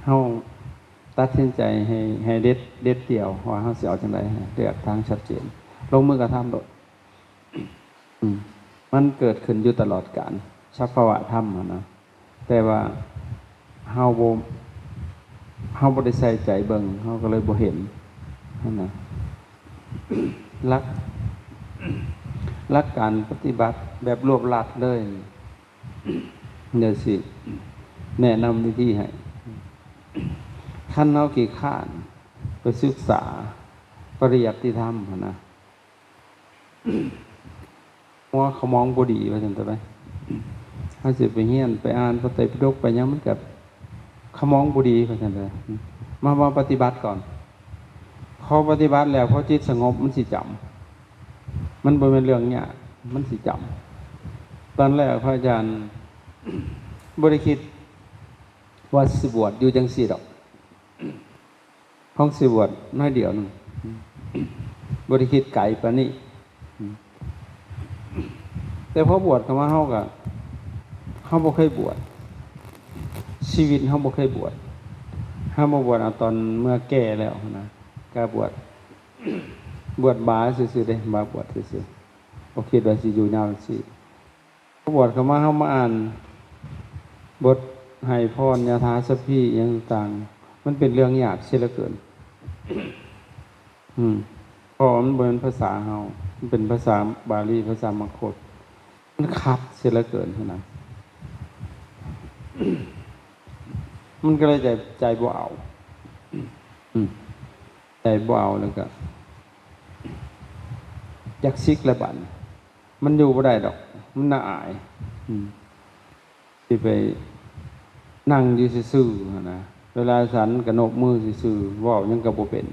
เฮาตัดสินใจให้เด็ดเดี่ยวว่าเฮาสิเอาจังไดเลือกทางชัดเจนลงมือกระทำโดดอืมมันเกิดขึ้นอยู่ตลอดกาลสภาวะธรรมอะนะแต่ว่าเฮาบ่เฮาบ่ได้ใส่ใจเบิ่งเฮาก็เลยบ่เห็นนั่นน่ะหลักหลักการปฏิบัติแบบรวบลัดเลยเดี๋ยวสิแนะนำวิธีให้คันเฮาขี้คร้านไปศึกษาปริยัติธรรมอะนะว่าเขามองบ่ดีว่าซั่นตะไปเฮาสิไปเรียนไปอ่านพระไตรปิฎกไปหยังมันก็เขามองบ่ดีว่าซั่นเด้อมาปฏิบัติก่อนพอปฏิบัติแล้วพอจิตสงบมันสิจำมันบ่แม่นเรื่องยากมันสิจำตอนแรกพระอาจารย์บ่ได้คิดว่าสิบวชอยู่จังซี่ดอกห้องสิบวชน้อยเดียวนึงบ่ได้คิดไกลปานนี้แต่พอบวชเข้ามาเฮาก็เฮาบ่เคยบวชชีวิตเฮาบ่เคยบวชเฮามาบวชเอาตอนเมื่อแก่แล้วนะก็บวชบาซื่อๆเด้บาบวชซื่อๆบ่คิดว่าสิอยู่ยาวจังซี่พอบวชเข้ามาเฮามาอ่านบทให้พรยถาสัพพิหยังต่างมันเป็นเรื่องยากเสียเหลือเกินเพราะมันบ่เป็นภาษาเฮามันเป็นภาษาบาลีภาษามคธมันคัดเสียเหลือเกินขนาดมันก็เลยใจบ่เอาใจบ่เอาแล้วก็อยากซิกละบัดมันอยู่บ่ได้ดอกมันน่าอายสิไปนั่งอยู่ซื่อๆนะเวลาฉันก็นกมือซื่อๆเว้ายังก็บ่เป็น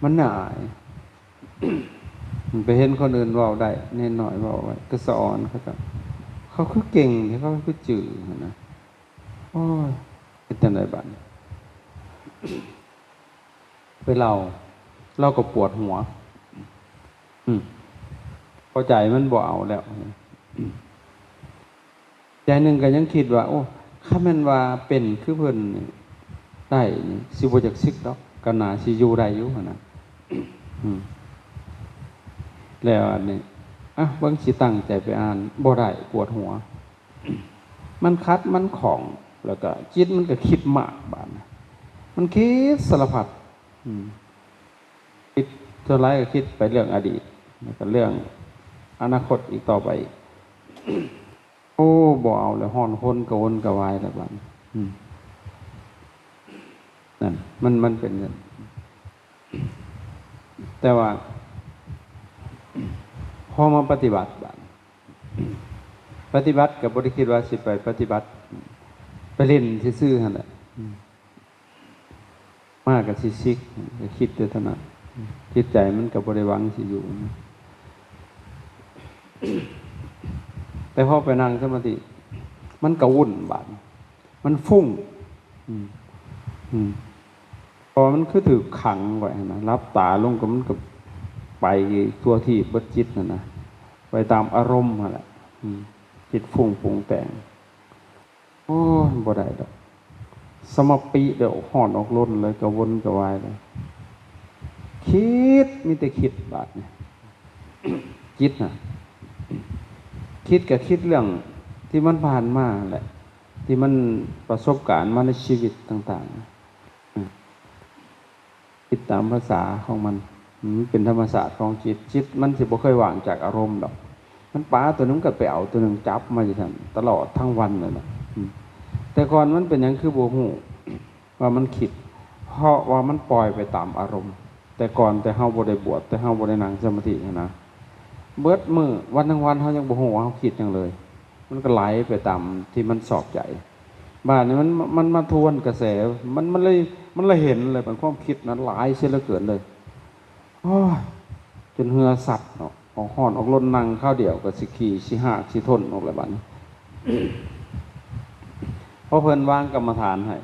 มันน่าอายมันไปเห็นคนอื่นเว้าได้แน่น้อยเว้าไว้ก็สอนเขาคือเก่งเขาคือจื้อนะโอ้ยเป็นจังไดบัดไปเราก็ปวดหัวพอใจมันบ่เอาแล้วใจหนึ่งก็ยังคิดว่าโอ้ถ้าแม่นว่าเป็นคือเพิ่นได้นี่สิบ่จักซิกดอกก็น่าสิอยู่ได้อยู่หั่นน่ะแล้วอันนี้เบิ่งสิตั้งใจไปอ่านบ่ได้ปวดหัวมันคัดมันของแล้วก็จิตมันก็คิดมากบาดมันคิดสารพัดคิดเท่าไรก็คิดไปเรื่องอดีตแล้วก็เรื่องอนาคตอีกต่อไปโอ้บ่เอาแล้วฮ้อนคนกระวนกระวายแล้วบัดนั่นมันเป็นอย่างนั้นแต่ว่าพอมาปฏิบัติบัดปฏิบัติก็บ่ได้คิดว่าสิไปปฏิบัติไปเล่นซื่อๆหั่นแหละมากกับซิกก็คิดแต่เท่านั้นจิตใจมันก็บ่ได้หวังสิอยู่แต่พอไปนั่งสมาธิมันก็วุ่นบาดมันฟุ้งพอมันคือถูกขังไว้นะรับตาลงก็มันก็ไปตัวที่เบิดจิตนะไปตามอารมณ์นั่นแหละจิตฟุ้งปรุงแต่งโอ้บ่ได้ดอกสมปิเดี๋ยวห่อนออกล้นเลยกระวนกระวายเลยคิดมีแต่คิดบาดเนี่ยจิตนะคิดกับคิดเรื่องที่มันผ่านมาแหละที่มันประสบการณ์มาในชีวิตต่างๆคิดตามภาษาของมันเป็นธรรมศาสตร์ของจิตมันสิบ่เคยว่างจากอารมณ์ดอกมันป้าตัวนึงก็ไปเอาตัวนึงจับมาอยู่ทันตลอดทั้งวันเลยนะแต่ก่อนมันเป็นอย่างคือบ่ฮู้ว่ามันคิดเพราะว่ามันปล่อยไปตามอารมณ์แต่ก่อนแต่เฮาบ่ได้บวชแต่เฮาบ่ได้นั่งสมาธินะเบิดมื้อวันทั้งวันเฮายังบ่ฮู้ว่าเฮาคิดจังเลยมันก็ไหลไปตามที่มันสอบใจบ้านนี้มันมาทวนกระแสมันเลยเห็นเลยเป็นความคิดนั้นหลายเสียเหลือเกินเลยโอ้ยจนเหือสัตว์ออกห่อนออกล้นนั่งข้าวเดียวก็สิขี่สิหากสิทนออกแล้วบัดนี้พอเพิ่นวางกรรมฐานให้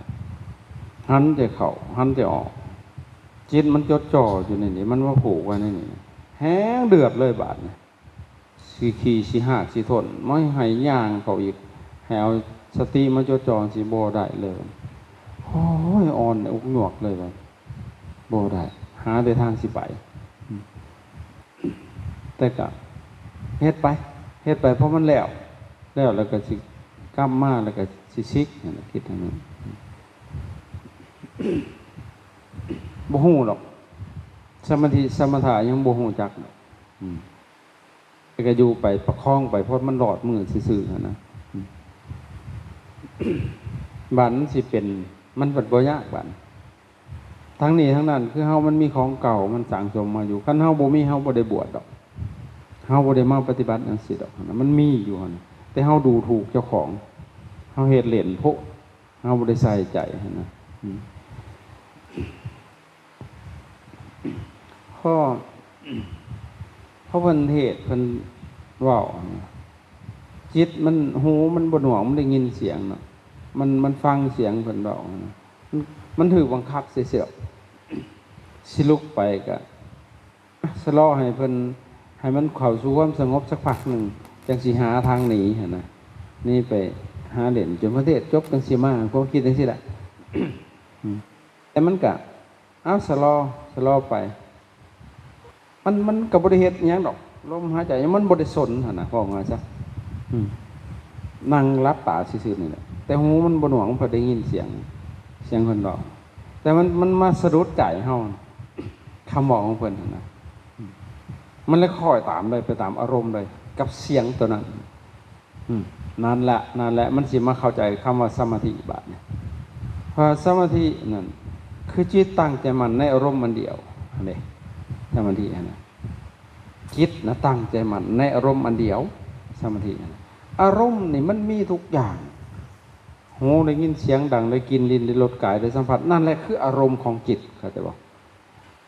หันจะเข้าหันจะออกจิตมันจดจ่ออยู่ในนี้มันว่าผูกไว้ในนี้แห้งเดือดเลยบาดนี้สิขี่สิหากสิทนไม่ให้ย่างเขาอีกให้เอาสติมาจดจ่อสิบ่ได้เลย โอ้ยอ่อนอกหนวกเลยแบบบ่ได้หาแต่ทางสิไปแต่ก็เฮ็ดไปเฮ็ดไปเพราะมันแล้วก็สิกลับมาแล้วก็สิซิกนั่นคิดทางนั้นบ่ฮู้หรอกสมถะยังบ่ฮู้จักแต่ก็อยู่ไปประคองไปเพราะมันหลอดมือซื่อๆนะบัดนั้นสิเป็นมันบัดบ่ยากบัดทั้งนี้ทั้งนั้นคือเฮามันมีของเก่ามันสั่งสมมาอยู่คันเฮาบ่มีเฮาบ่ได้บวชดอกเฮาบ่ได้มาปฏิบัติจังซี่ดอกมันมีอยู่หั่นแต่เฮาดูถูกเจ้าของเฮาเฮ็ดเล่นโพเฮาบ่ได้ใส่ใจหั่นนะข้อเพราะเพิ่นเทศเพิ่นเว้าจิตมันหูมันบ่หนวกมันได้ยินเสียงเนาะมันฟังเสียงเพิ่นเว้ามันถูกบังคับเสียๆสิลุกไปก็สะเลาะให้เพิ่นให้มันเข้าสู่ความสงบสักพักนึงจังสิหาทางหนีหั่นน่ะนี่ไปหาเล่นจนประเทศจบจังสิมาความคิดจังซี่แหละแต่มันก็สะเลาะไปมันก็บ่ได้เฮ็ดหยังดอกลมหายใจมันบ่ได้สนหั่นน่ะพ้องว่าซะนั่งรับตาซื่อๆนี่แหละแต่หูมันบ่หนวกมันพอได้ยินเสียงคนร้องแต่มันมาสะดุดใจเฮาคำบอกของเพิ่นหั่นน่ะมันเลยคอยตามเลยไปตามอารมณ์เลยกับเสียงตัวนั้นนั่นแหละมันสิมาเข้าใจคำว่าสมาธิบาดเนี่ยเพราะสมาธินั่นคือจิตตั้งใจมั่นในอารมณ์มันเดียวอันนี้สมาธินะจิตนะตั้งใจมั่นในอารมณ์อันเดียวสมาธิอารมณ์นี่มันมีทุกอย่างหูได้ยินเสียงดังได้กินลิ้นได้รสกายได้สัมผัสนั่นแหละคืออารมณ์ของจิตเข้าใจบ่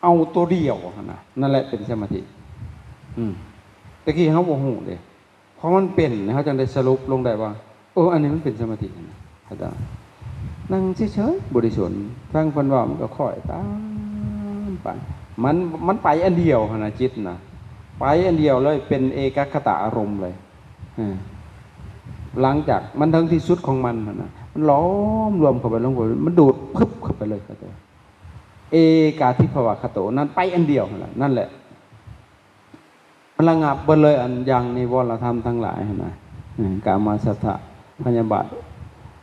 เอาตัวเดียวนะนั่นแหละเป็นสมาธิตะกี้เขาบ่ฮู้เด้เพราะมันเป็นเขาจึงได้สรุปลงได้ว่าอันนี้มันเป็นสมาธินะเข้าใจนั่งเฉยๆบ่ได้สนฟังเพิ่นว่ามันก็ค่อยตามไปมันไปอันเดียวนะจิตนะไปอันเดียวเลยเป็นเอกคตาอารมณ์เลยหลังจากมันถึงที่สุดของมันนะมันล้อมรวมเข้าไปลงไปมันดูดพึบเข้าไปเลยเข้าใจเอกาทิภวคโตนั้นไปอันเดียวนั่นแหละมันระงับไปเลยอันยังนิวรธรรมทั้งหลายนะกามาสัทธะพยาบาท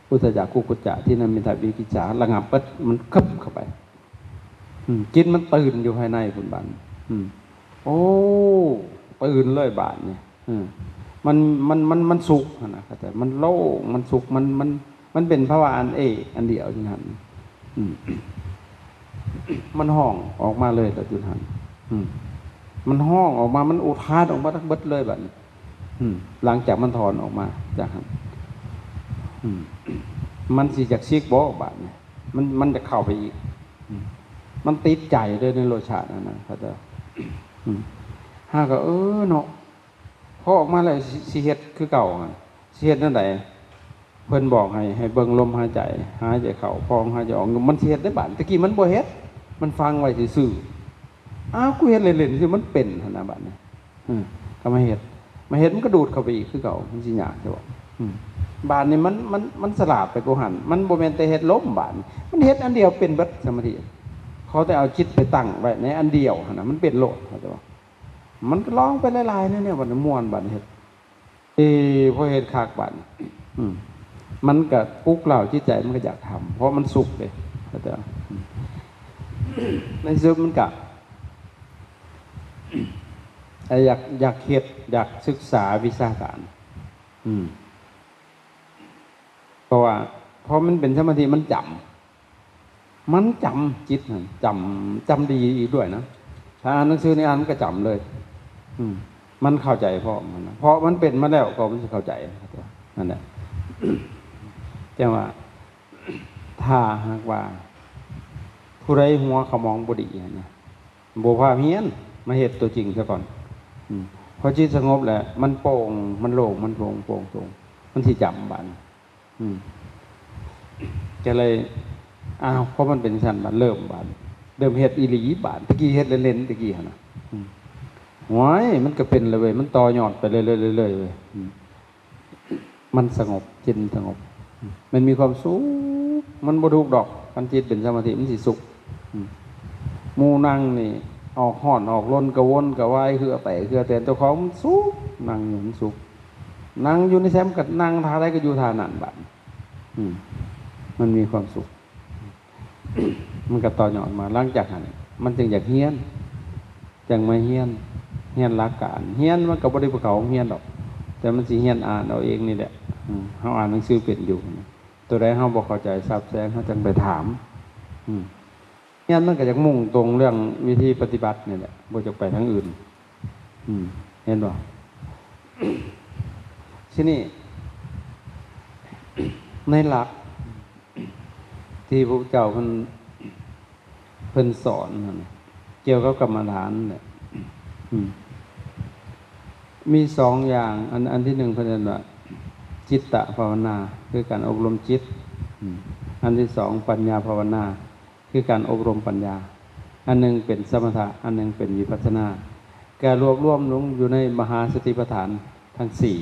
อุทจักกุกุจจะที่นั่นมีแต่วิกิจฉาระงับปั๊บมันคึบเข้าไปจิตมันตื่นอยู่ภายในคุณบานตื่นเลยบาทเนี่ยมันสุขนะแต่มันโล่งมันสุขมันเป็นภาวะอันเดียวจุนหันมันห้องออกมาเลยแต่จุนหันมันห้องออกมามันอุทานออกมาทั้งเบิดเลยแบบนี้หลังจากมันถอนออกมาจากหันมันสิจากซีกบอกบาทเนี่ยมันจะเข้าไปอีกมันติดใจเลยในโลชาตินะเขาจะห้าก็เนาะพอออกมาแล้วสิเฮ็ดคือเก่าสิเฮ็ดนั่นใดเพิ่นบอกให้เบิ่งลมหายใจเข้าพองหายใจออกมันสิเฮ็ดได้บาดตะกี้มันบ่เฮ็ดมันฟังไว้ซื่อๆกูเฮ็ดเล่นๆสิมันเป็นหั่นน่ะบาดนี้ก็มาเฮ็ดมันก็ดูดเข้าไปอีกคือเก่ามันสิยากใช่บ่บาดนี้มันสลาดไปกูหันมันบ่แม่นแต่เฮ็ดล้มบาดมันเฮ็ดอันเดียวเป็นเบิดสมาธิเขาแต่เอาจิตไปตั้งไว้ในอันเดียวหั่นน่ะมันเป็นโลดเข้าใจบ่มันก็ร้องไปหลายๆเนี่ยบัดม่วนบัดเฮ็ดพอเฮ็ดคักบัดมันก็ปลุกเร้าจิตใจมันก็อยากทำเพราะมันสุขเลยเข้าใจในซึมมันก็อยากเฮ็ดอยากศึกษาวิชาการเพราะมันเป็นสมาธิมันจำจิตนั่นจำดีอีกด้วยนะถ้าอ่านหนังสือในอ่านมันก็จำเลยมันเข้าใจเพราะมันเป็นมาแล้วก็มันจะเข้าใจนั่นแหละแต่ว่าถ้าหากว่าผู้ใดหัวเขามองบดีนะบ่พาเฮียนมาเฮ็ดตัวจริงซะก่อนพอจิตสงบแล้วมันโปร่งมันโล่งมันโปร่งตรงมันสิจำบัดจะเลยเพราะมันเป็นชั้นบัดเริ่มเฮ็ดอีหลีบาดตะกี้เฮ็ดเล่นๆตะกี้หั่นน่ะหวยมันก็เป็นเลยเว้ยมันต่อยอดไปเรื่อยๆเว้ยมันสงบจิตสงบมันมีความสุขมันบ่ทุกข์ดอก คันจิตเป็นสมาธิมันสิสุขหมู่นั่งนี่ออกห่อนออกล้นกระวนกระวายคือแต่เจ้าของมันสุขนั่งอยู่มันสุขนั่งอยู่ในแซมกับนั่งท่าใดก็อยู่ท่านั้นบัดมันมีความสุข มันก็ต่อยอดมาหลังจากนั้นมันจึงอยากเฮียนจังมาเฮียนหลักการเฮียนมันก็บ่ได้ภูเขาเฮียนดอกแต่มันสิเฮียนอ่านเอาเองนี่แหละเฮาอ่านหนังสือเป็นอยู่ตัวใดเฮาบ่เข้าใจทราบแจ้งเฮาจังไปถามเฮียนมันก็จะมุ่งตรงเรื่องวิธีปฏิบัตินี่แหละบ่จะไปทางอื่นเห็นบ่ทีนี้ในหลักที่พระเจ้าเพิ่นสอนเกี่ยวกับกรรมฐานเนี่ยมีสองอย่างอันที่หนึ่งเพิ่นเรียกว่าจิตตภาวนาคือการอบรมจิตอันที่สองปัญญาภาวนาคือการอบรมปัญญาอันหนึ่งเป็นสมถะอันหนึ่งเป็นวิปัสสนาการรวบรวมลงอยู่ในมหาสติปัฏฐานทั้งสี่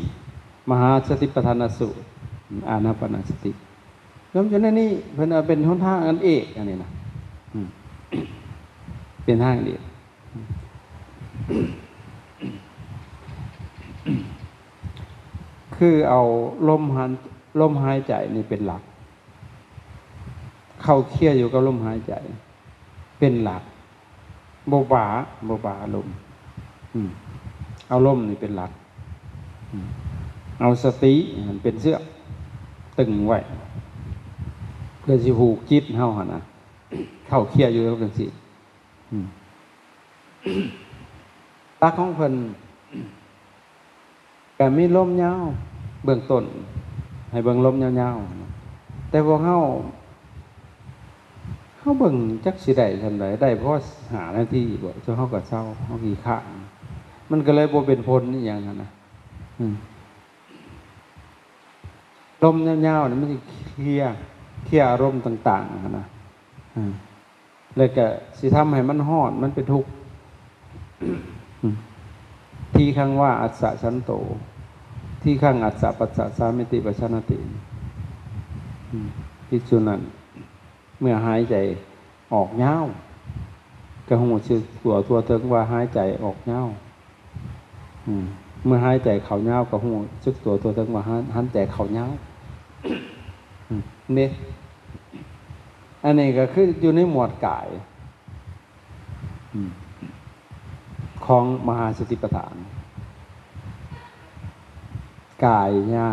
มหาสติปัฏฐานสูตรอานาปานสติแล้วฉะนั้นนี่เพิ่นเป็นหนทางอันเอกอันนี้นะเป็นทางเดียวคือเอาลมหายใจนี่เป็นหลักเข้าเคลียร์อยู่กับลมหายใจเป็นหลักโบบาลมเอาลมนี่เป็นหลักเอาสติเป็นเสื้อตึงไว้เพื่อสิผูกจิตเฮาหั่นน่ะเข้าเคลียร์อยู่จังซี่ตาของเพิ่นก็มีลมยาวเบื้องต้นให้เบิ่งลมยาวๆแต่พวกเฮาเบิ่งจักสิได้ทันใดได้เพราะหาหน้าที่บ่จนเฮาก็เศร้าเฮาขี้ข้านมันก็เลยบ่เป็นผลอีหยังหั่นน่ะลมยาวๆนี่มันสิเคลียร์อารมณ์ต่างๆหั่นน่ะแล้วก็สิทำให้มันร้อนมันเป็นทุกข์ที่ข้างว่าอัสสะสันโตที่ข้างอัสสะปัสสะสามิติปัชชนติภิกษุนั้นเมื่อหายใจออกยาวก็หูชื่อทั่วถึงว่าหายใจออกยาวเมื่อหายใจเข้ายาวก็หูสึกทั่วถึงว่าหายใจเข้ายาวนี่อันนี้ก็คืออยู่ในหมวดกายของมหาสติปัฏฐานกายญา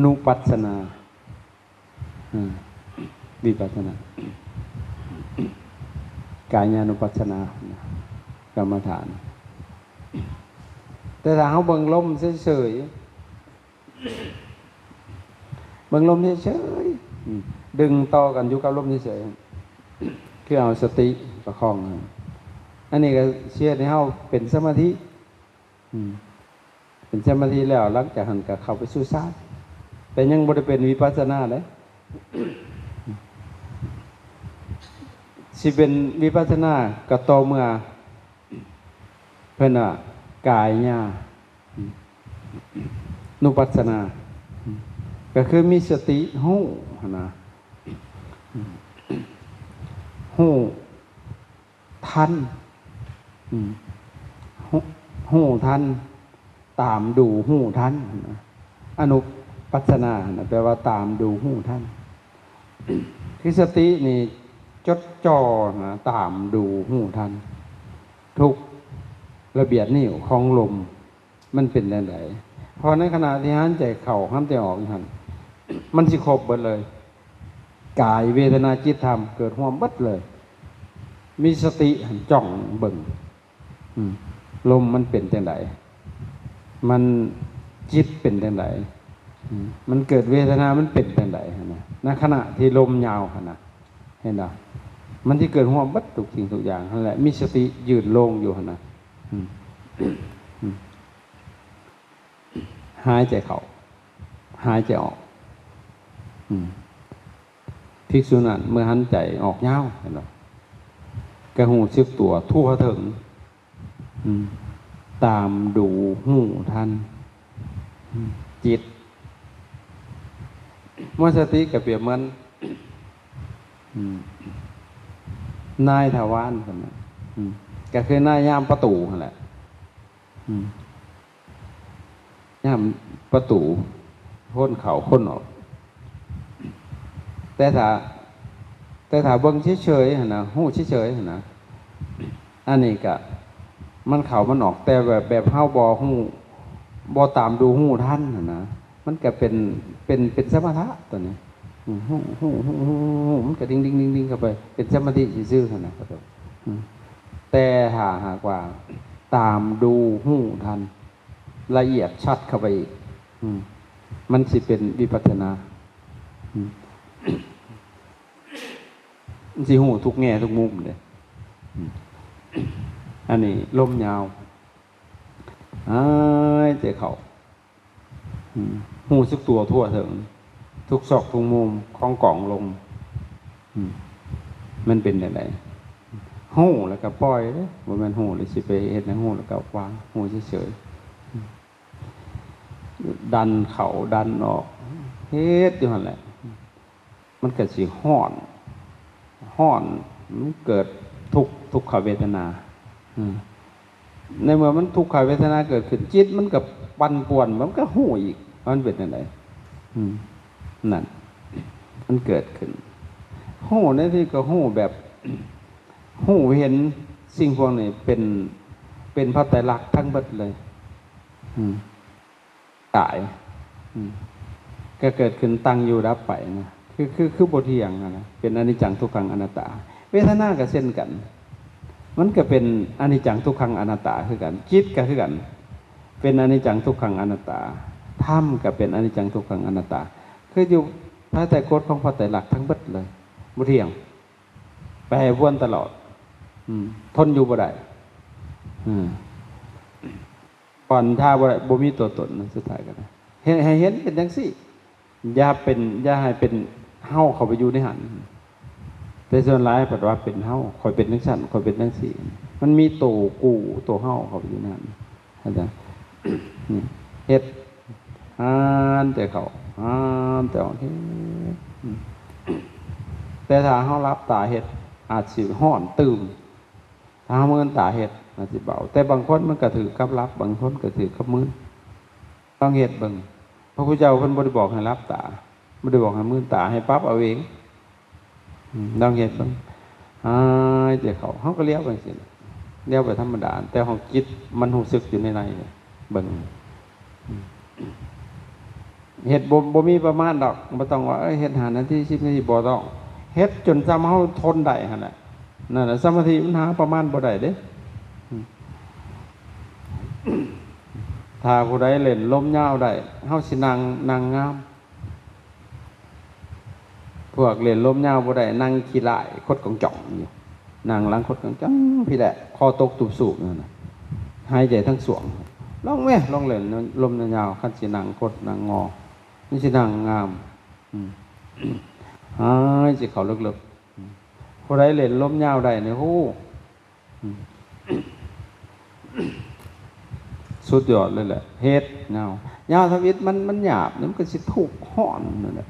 นุปัสสนาวิปัสสนากายญานุปัสสนากรรมฐานแต่ถ้าเฮาเบิ่งลมเฉยๆเบิ่งลมเฉยๆดึงต่อกันอยู่กับลมเฉยๆคือเอาสติประคองอันนี้ก็เชื่อให้เฮาเป็นสมาธิเป็นสมาธิแล้วหลังจากหันก็เข้าไปสู่ฌานแต่ยังบ่ได้เป็นวิปัสสนาเด้สิเป็นวิปัสสนาก็ต่อเมื่อเพิ่นว่ากายญานุปัสสนาก็คือมีสติฮู้นะฮู้ทันฮู้ทันตามดูฮู้ทันอนุปัสสนาแปลว่าตามดูฮู้ทันคือสตินี่จดจ่อนะตามดูฮู้ทันทุกระเบียดนิ้วของลมมันเป็นจังได๋พอในขณะที่หายใจเข้าหายใจออกนั่นมันสิครบเบิดเลยกายเวทนาจิตธรรมเกิดร่วมเบิดเลยมีสติจ้องเบิ่งลมมันเป็นจังได๋มันจิตเป็นจังได๋มันเกิดเวทนามันเป็นจังได๋นะในขณะที่ลมยาวหั่นน่ะเห็นบ่มันสิเกิดร่วมเบิดทุกสิ่งทุกอย่างนั่นแหละมีสติยืนโลงอยู่หั่นน่ะหายใจเข้าหายใจออกภิกษุนั้นเมื่อหันใจออกยาวเห็นบ่ก็หูสึกตัวทั่วถึงตามดูหูทันจิตเมื่อสติก็เปรียบเหมือน อืมนายถาวรคนนั้นก็คือนายยามประตูนั่นแหละยามประตูพ้นเขาพ้นออกแต่ถ้าเบิ่งเฉยๆหั่นนะฮู้เฉยๆหั่นนะอันนี้ก็มันเข้ามันออกแต่แบบเฮาบ่ตามดูฮู้ทันหั่นนะมันก็เป็นสมถะตัวนี้ฮู้มันก็ดิ่งๆๆเข้าไปเป็นสมาธิซื่อๆหั่นนะครับแต่ถ้าหากว่าตามดูฮู้ทันละเอียดชัดเข้าไปอีกมันสิเป็นวิปัสสนาสิหูทุกแง่ทุกมุมเลยอันนี้ลมยาวเจ๊เขาหูสึกตัวทั่วถึงทุกซอกทุกมุมของกล่องลมมันเป็นอะไรหูแล้วก็ปล่อยเลยว่ามันหูเลยสิไปเฮ็ดในหูแล้วก็วางหูเฉยๆดันเข่าดันออกเฮ็ดอยู่นั่นแหละมันเกิดสิห้อนมันเกิดทุกขเวทนาในเมื่อมันทุกขเวทนาเกิดขึ้นจิตมันกับปั่นป่วนมันก็หูอีกมันเป็นอะไรนั่นมันเกิดขึ้นหูในที่ก็หูแบบหูเห็นสิ่งพวกนี้เป็นพระไตรลักษณ์ทั้งหมดเลยตายก็เกิดขึ้นตั้งอยู่ดับไปนะคือบทเทียงนะเป็นอนิจจังทุกขังอนัตตาเวทนาก็เช่นกันมันก็เป็นอนิจจังทุกขังอนัตตาคือกันจิตก็คือกันเป็นอนิจจังทุกขังอนัตตาธรรมก็เป็นอนิจจังทุกขังอนัตตาคืออยู่พระไตรกฎของพระไตรลักษณ์ทั้งหมดเลยบทเทียงไปให้วนตลอดทนอยู่บ่ได้ก่อนท่าบ่มีตัวตนสุดท้ายกันให้เห็นเป็นจังซี่อย่าให้เป็นเฮ้าเข้าไปอยู่ในหันแต่ส่วนร้ายปัดว่าเป็นเฮ้าคอยเป็นทั้งชั้นคอยเป็นทั้งสี่มันมีตัวเฮ้าเข้าไปอยู่ในหันเข้าใจเฮ็ดแต่เขาแต่ออกแต่ถ้าเฮ้ารับตาเฮ็ดอาจสิห้อนตื่มถ้าเมื่อตาเฮ็ดอาจสิเบาแต่บางคนมันก็ถือกับรับบางคนก็ถือกับมือต้องเฮ็ดเบิ่งพระพุทธเจ้าเพิ่นบ่ได้บอกให้รับตาบ่ได้บอกให้มือตาให้ปั๊บเอาเองต้องเฮ็ดเบิ่งแต่เขาก็เลี้ยวไปสิเลี้ยวไปธรรมดาแต่ของจิตมันรู้สึกอยู่ในเบิ่งเฮ็ดบ่มีประมาณดอกบ่ต้องว่าเฮ็ด5 นาที10 นาทีบ่ต้องเฮ็ดจนจำเฮาทนได้หั่นแหละนั่นแหละสมาธิมันหาประมาณบ่ได้เด้ถ้าผู้ใดเล่นลมยาวได้เฮาสินั่งงามพวกเล่นลมยาวบ่ได้นั่งขี้ลายคดกองจ่องอยู่นั่งหลังคดกองจ่องพี่แหละคอตกตุบสูบนั่นน่ะหายใจทั้งสวงลองเล่นลมยาวคันสินั่งคดนั่งงอนี่สินั่งงามหายใจเข้าลึกๆผู้ใดเล่นลมยาวได้เนี่ยโหสุดยอดเลยแหละเฮ็ดเงาทวิตมันหยาบมันก็สิถูกห่อนนั่นแหละ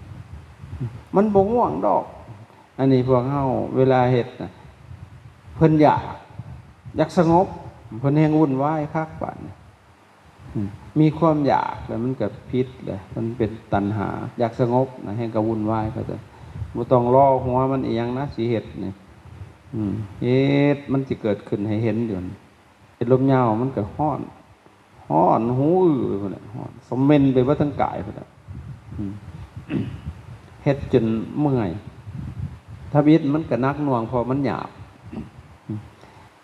มันบ่ง่วงดอกอันนี้พวกเฮาเวลาเฮ็ดน่ะเพิ่นอยากสงบเพิ่นแฮงวุ่นวายคักปานมีความอยากแล้วมันก็พิษเลยมันเป็นตัณหาอยากสงบนะแฮงก็วุ่นวายเขาจะบ่ต้องรอหัวมันอีหยังนะสิเฮ็ดนี่เฮ็ดมันสิเกิดขึ้นให้เห็นอยู่เฮ็ดลมยาวมันก็ฮ้อนหูอื้อพุ่นน่ะฮ้อนสมเม็นไปว่าทั้งกายพุ่นน่ะเฮ็ดจนเมื่อยถ้าวิตมันก็นักหน่วงพอมันหยาบ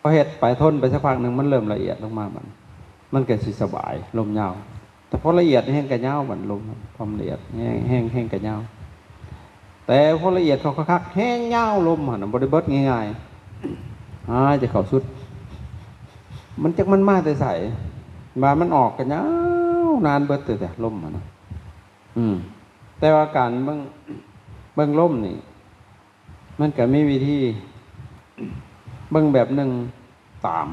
พอเฮ็ดไปทนไปสักพักนึงมันเริ่มละเอียดลงมามันก็สิสบายลมยาวแต่พอละเอียดแห้งก็ยาวมันลมความละเอียดแห้งก็ยาวแต่พอละเอียดเขาคักแห้งยาวลมหั่นบ่ได้เบิดง่ายๆจะเข้าสุดมันจักมันมาแต่ใส่มามันออกกันยาวนานเบิดแต่ลมนะแต่ว่าการเบิ่งลมนี่มันก็มีวิธีเบิ่งแบบหนึ่งตาม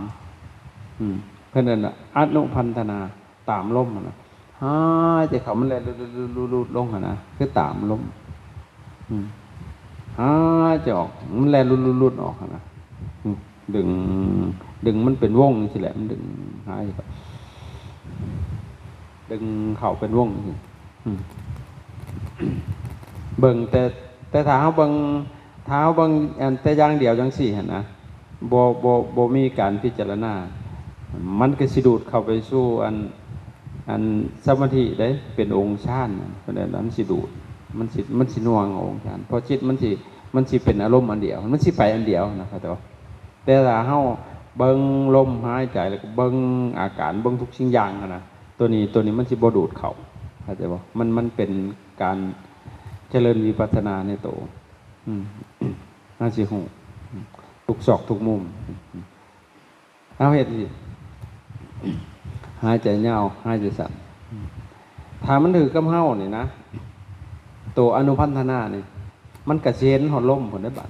เพื่อนนั่นอนุพันธนาตามลมนะใจเขามันเลยรูดลงนะคือตามลม หายใจออกมันแล่นรุดๆออกนะดึงมันเป็นวงนี่แหละมันดึงหายไปดึงเข่าเป็นวงนี่เบิ่งแต่เท้าเบิ่งอันแต่อย่างเดียวจังสี่หั่นนะบ่มีการพิจารณามันก็สิดูดเข้าไปสู่อันสมาธิได้เป็นองค์ฌานเพราะนั้นมันสิดูดมันสิน่วงองค์ฌานเพราะจิตมันสิเป็นอารมณ์อันเดียวมันสิไปอันเดียวนะครับแต่ถ้าเฮาเบิ่งลมหายใจแล้วก็เบิ่งอาการเบิ่งทุกสิ่งอย่างนะตัวนี้มันสิบ่ดูดเข้าเข้าใจบ่มันเป็นการเจริญวิปัสสนาในตัวน่าสิฮู้ทุกซอกทุกมุมเอาเฮ็ดสิหายใจยาวหายใจสั้นถ้ามันถือกำเฮานี่นะตัวอนุพันธนานี่มันกระเช็นหอดลมผลได้บัด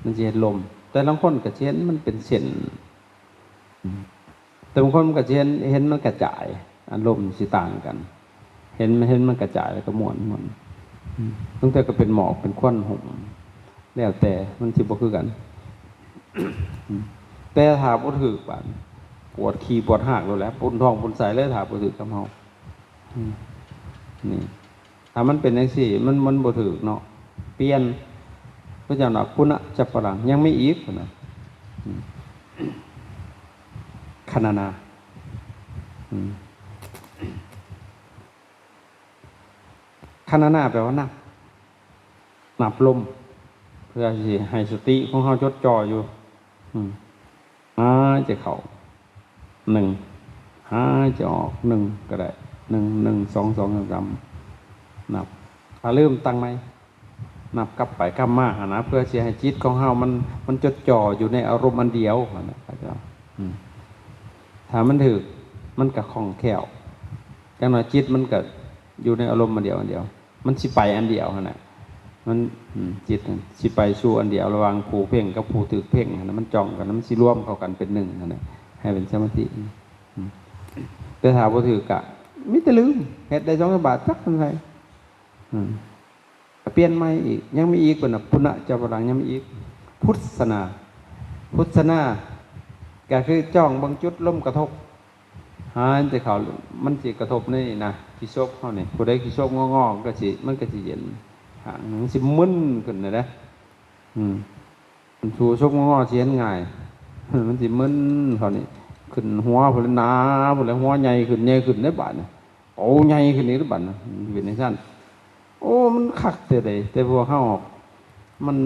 มันเช็นลมแต่บางคนกระเช็นมันเป็นเส้นแต่บางคนมันกระเช็นเห็นมันกระจายอารมณ์สิต่างกันเห็นมันกระจายแล้วก็ม้วนตั้งแต่ก็เป็นหมอกเป็นควันหุ่มแล้วแต่มันสิบ่คือกันแต่ถ้าบ่ถือบัดปวดขี้ปวดหักแล้วปุ่นท้องปุ่นใสเลยถาบ่ถือกำเฮานี่ถ้ามันเป็นจังซี่มันบ่ถือเนาะเปลี่ยนพระเจ้าน่ะคุณะจัปปะรังยังไม่อีกพุ่นน่ะคณนาคณนาแปลว่านับลมเพื่อสิให้สติของเฮาจดจ่ออยู่จะเข้า1หายใจออก1ก็ได้1 2 2 3นับถ้าลืมตั้งไหมนับกลับไปกลับมานะเพื่อสิให้จิตของเฮามันจดจ่ออยู่ในอารมณ์อันเดียวนะครับถ้ามันถึกมันก็คล่องแคล่วจังหน่อยจิตมันก็อยู่ในอารมณ์อันเดียวมันสิไปอันเดียวนั่นแหละมันจิตสิไปสู่อันเดียวระหว่างผู้เพ่งกับผู้ถึกเพ่งนะมันจ้องกันมันสิรวมเข้ากันเป็นหนึ่งนั่นแหละให้เป็นสมาธิแต่ถ้าบ่ถือกะมิแต่ลืมเฮ็ดได้2 บาทจักมันไสเปลี่ยนใหม่อีกยังมีอีกพุ่นน่ะปุณณะจัปปะรังยังมีอีกพุทธนาก็คือจ้องบางจุดลมกระทบหายใจเข้ามันสิกระทบนี่นะขี้ซบเฮานี่ผู้ใดขี้ซบงอๆก็สิมันก็สิเย็นหางมันสิมึนขึ้นน่ะนะมันสู้ซบงอๆสิเห็นง่ายมันสิมึนเขานี่ขึ้นหัวพุ่นหนาพุ่นแล้วหัวใหญ่ขึ้นได้บาดน่ะโอ้ใหญ่ขึ้นนี่หรือบัดน่ะเป็นจังซั่นโอ้มันคักแต่พวกเฮามัน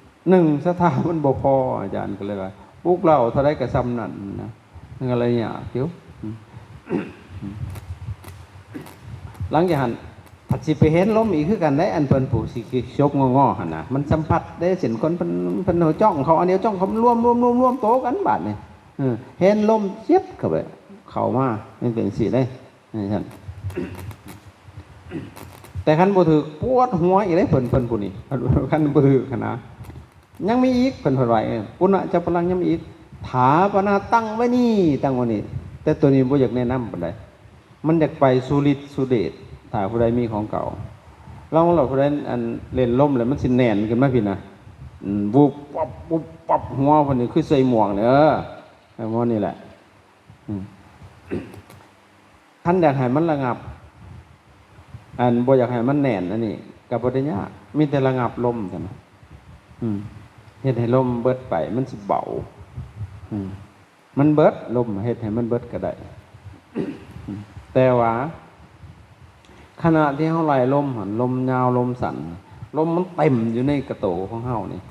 1สถามันบ่พออาจารย์ก็เลยว่าปลุกเราเท่าใดก็ซ้ำนั่นนะนั่นอะไรเนี่ยเดี๋ยวหลังจากนั้นถ้าสิไปเห็นลมอีกคือกันได้อันเพิ่นผู้สิชกงอๆหั่นน่ะมันสัมผัสได้เห็นคนเพิ่นจ้องเขาอันเดียวจ้องเขารวมโตกันบาดนี่เห็นลมเจี๊ยบเข้าไปเข้ามามันเป็นสิได้นี่ซั่นแต่คันบ่ถือปวดหัวอีกได้เพิ่นผู้นี้คันบ่ถือขนาดยังมีอีกเพิ่นว่าปุณณะจัปปะรังยังมีอีกถาปนาตั้งไว้นี่แต่ตัวนี้บ่อยากแนะนำปานใดมันอยากไปสู่ฤทธิ์สู่เดชถ้าผู้ใดมีของเก่าลองผู้ใดอันเล่นลมแล้วมันสิแน่นขึ้นมาพี่นะวุบปับหัวเพิ่นนี่คือใส่หมวกเนี่ยไอ้หมวกนี่แหละท่านอยากให้มันระงับอันบ่อยากให้มันแน่นอันนี้ก็บ่ได้ยากมีแต่ระงับลมซั่นน่ะเฮ็ดให้ลมเบิดไปมันสิเบามันเบิดลมเฮ็ดให้มันเบิดก็ได้แต่ว่าขณะที่เฮาไล่ลมหันลมยาวลมสั้นลมมันเต็มอยู่ในกระโตของเฮานี่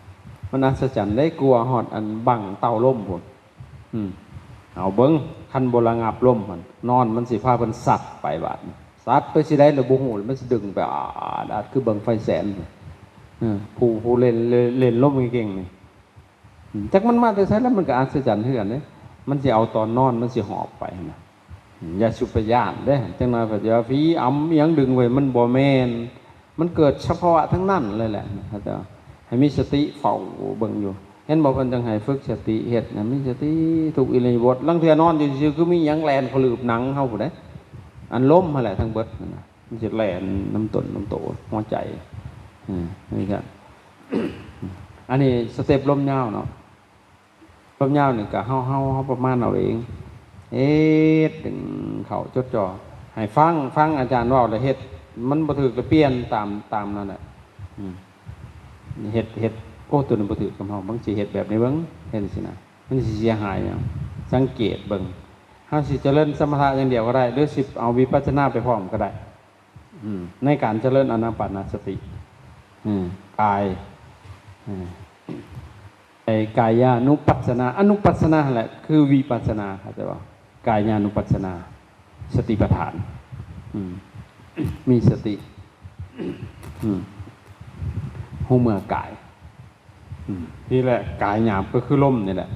มันอัศจรรย์ได้กลัวฮอดอันบังเตาลมพุ่นเอาเบิ่งคันบ่ระงับลมมันนอนมันสิพาเพิ่นสัตว์ไปบาดสัตว์ไปสิได้แล้วบ่ฮู้มันสิดึงไปดาดคือเบิ่งไฟแสนผู้เล่นลมเก่งๆนี่จักมันมาแต่ไสแล้วมันก็อัศจรรย์คือกันเด้มันสิเอาตอนนอนมันสิหอบไปนะอย่าสุปยานเด้จังนั้นก็อย่าฝีอำอีหยังดึงไว้มันบ่แม่นมันเกิดเฉพาะทั้งนั้นเลยแหละเขาจะให้มีสติเฝ้าเบิ่งอยู่เห็นบ่เพิ่นจังให้ฝึกสติเฮ็ดน่ะมีสติทุกอิริยาบถลางเทื่อนอนอยู่ซื่อๆคือมีหยังแล่นขลืบหนังเฮาพุ่นเด้อันล้มนั่นแหละทั้งเบิดนั่นน่ะมันสิแล่นน้ำต้นน้ำโตหัวใจนี่ครับ อันนี้สเต็ปลมยาวเนาะลมยาวนี่ก็เฮาประมาณเอาเองดึงเขาจดจ่อให้ฟังอาจารย์ว่าแล้วเฮ็ดมันบ่ถูกก็เปลี่ยนตามนั่นแหละเฮ็ดโอ้ตัวนึงบ่ถูกกับเฮาบางสิเฮ็ดแบบนี้เบิ่งเฮ็ดสินะมันสิเสียหายหยังสังเกตเบิ่งเฮาสิเจริญสมถะอย่างเดียวก็ได้หรือสิเอาวิปัสสนาไปพร้อมก็ได้ในการเจริญอานาปานสติกายกายานุปัสสนาอนุปัสสนาแหละคือวิปัสสนาเข้าใจป่ะกายานุปัสสนาสติปัฏฐานมีสติหูเมื่อกายนี่แหละกายหยาบก็คือลมนี่แหละ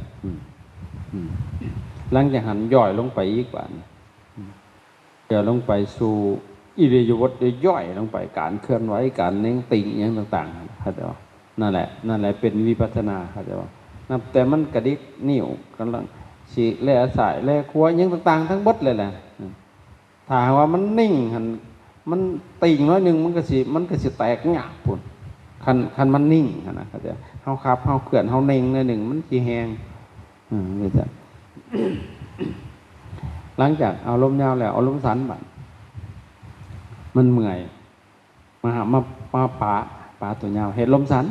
หลังจากหันย่อยลงไปอีกว่าย่อยลงไปสู่อิริยาบถย่อยลงไปการเคลื่อนไหวการเน่งติ่งอย่างต่างๆเข้าใจป่ะนั่นแหละเป็นวิปัสสนาเข้าใจป่ะแต่มันกระดิกนิ้วกำลังฉีกแล่สายแล่ขั้วอย่างต่างๆทั้งหมดเลยแหละถ้าว่ามันนิ่งหันมันติ่งน้อยนึงมันก็สิแตกหยาบพุ่นคันมันนิ่งนะเข้าใจเฮาขับเฮาเคลื่อนเฮาเน่งน้อยนึงมันสิแฮงนี่จ้ะหลังจากเอาลมยาวแล้วเอาลมสั้นบัดมันเมื่อยมาปาตัวยาวเฮ็ดลมสั้น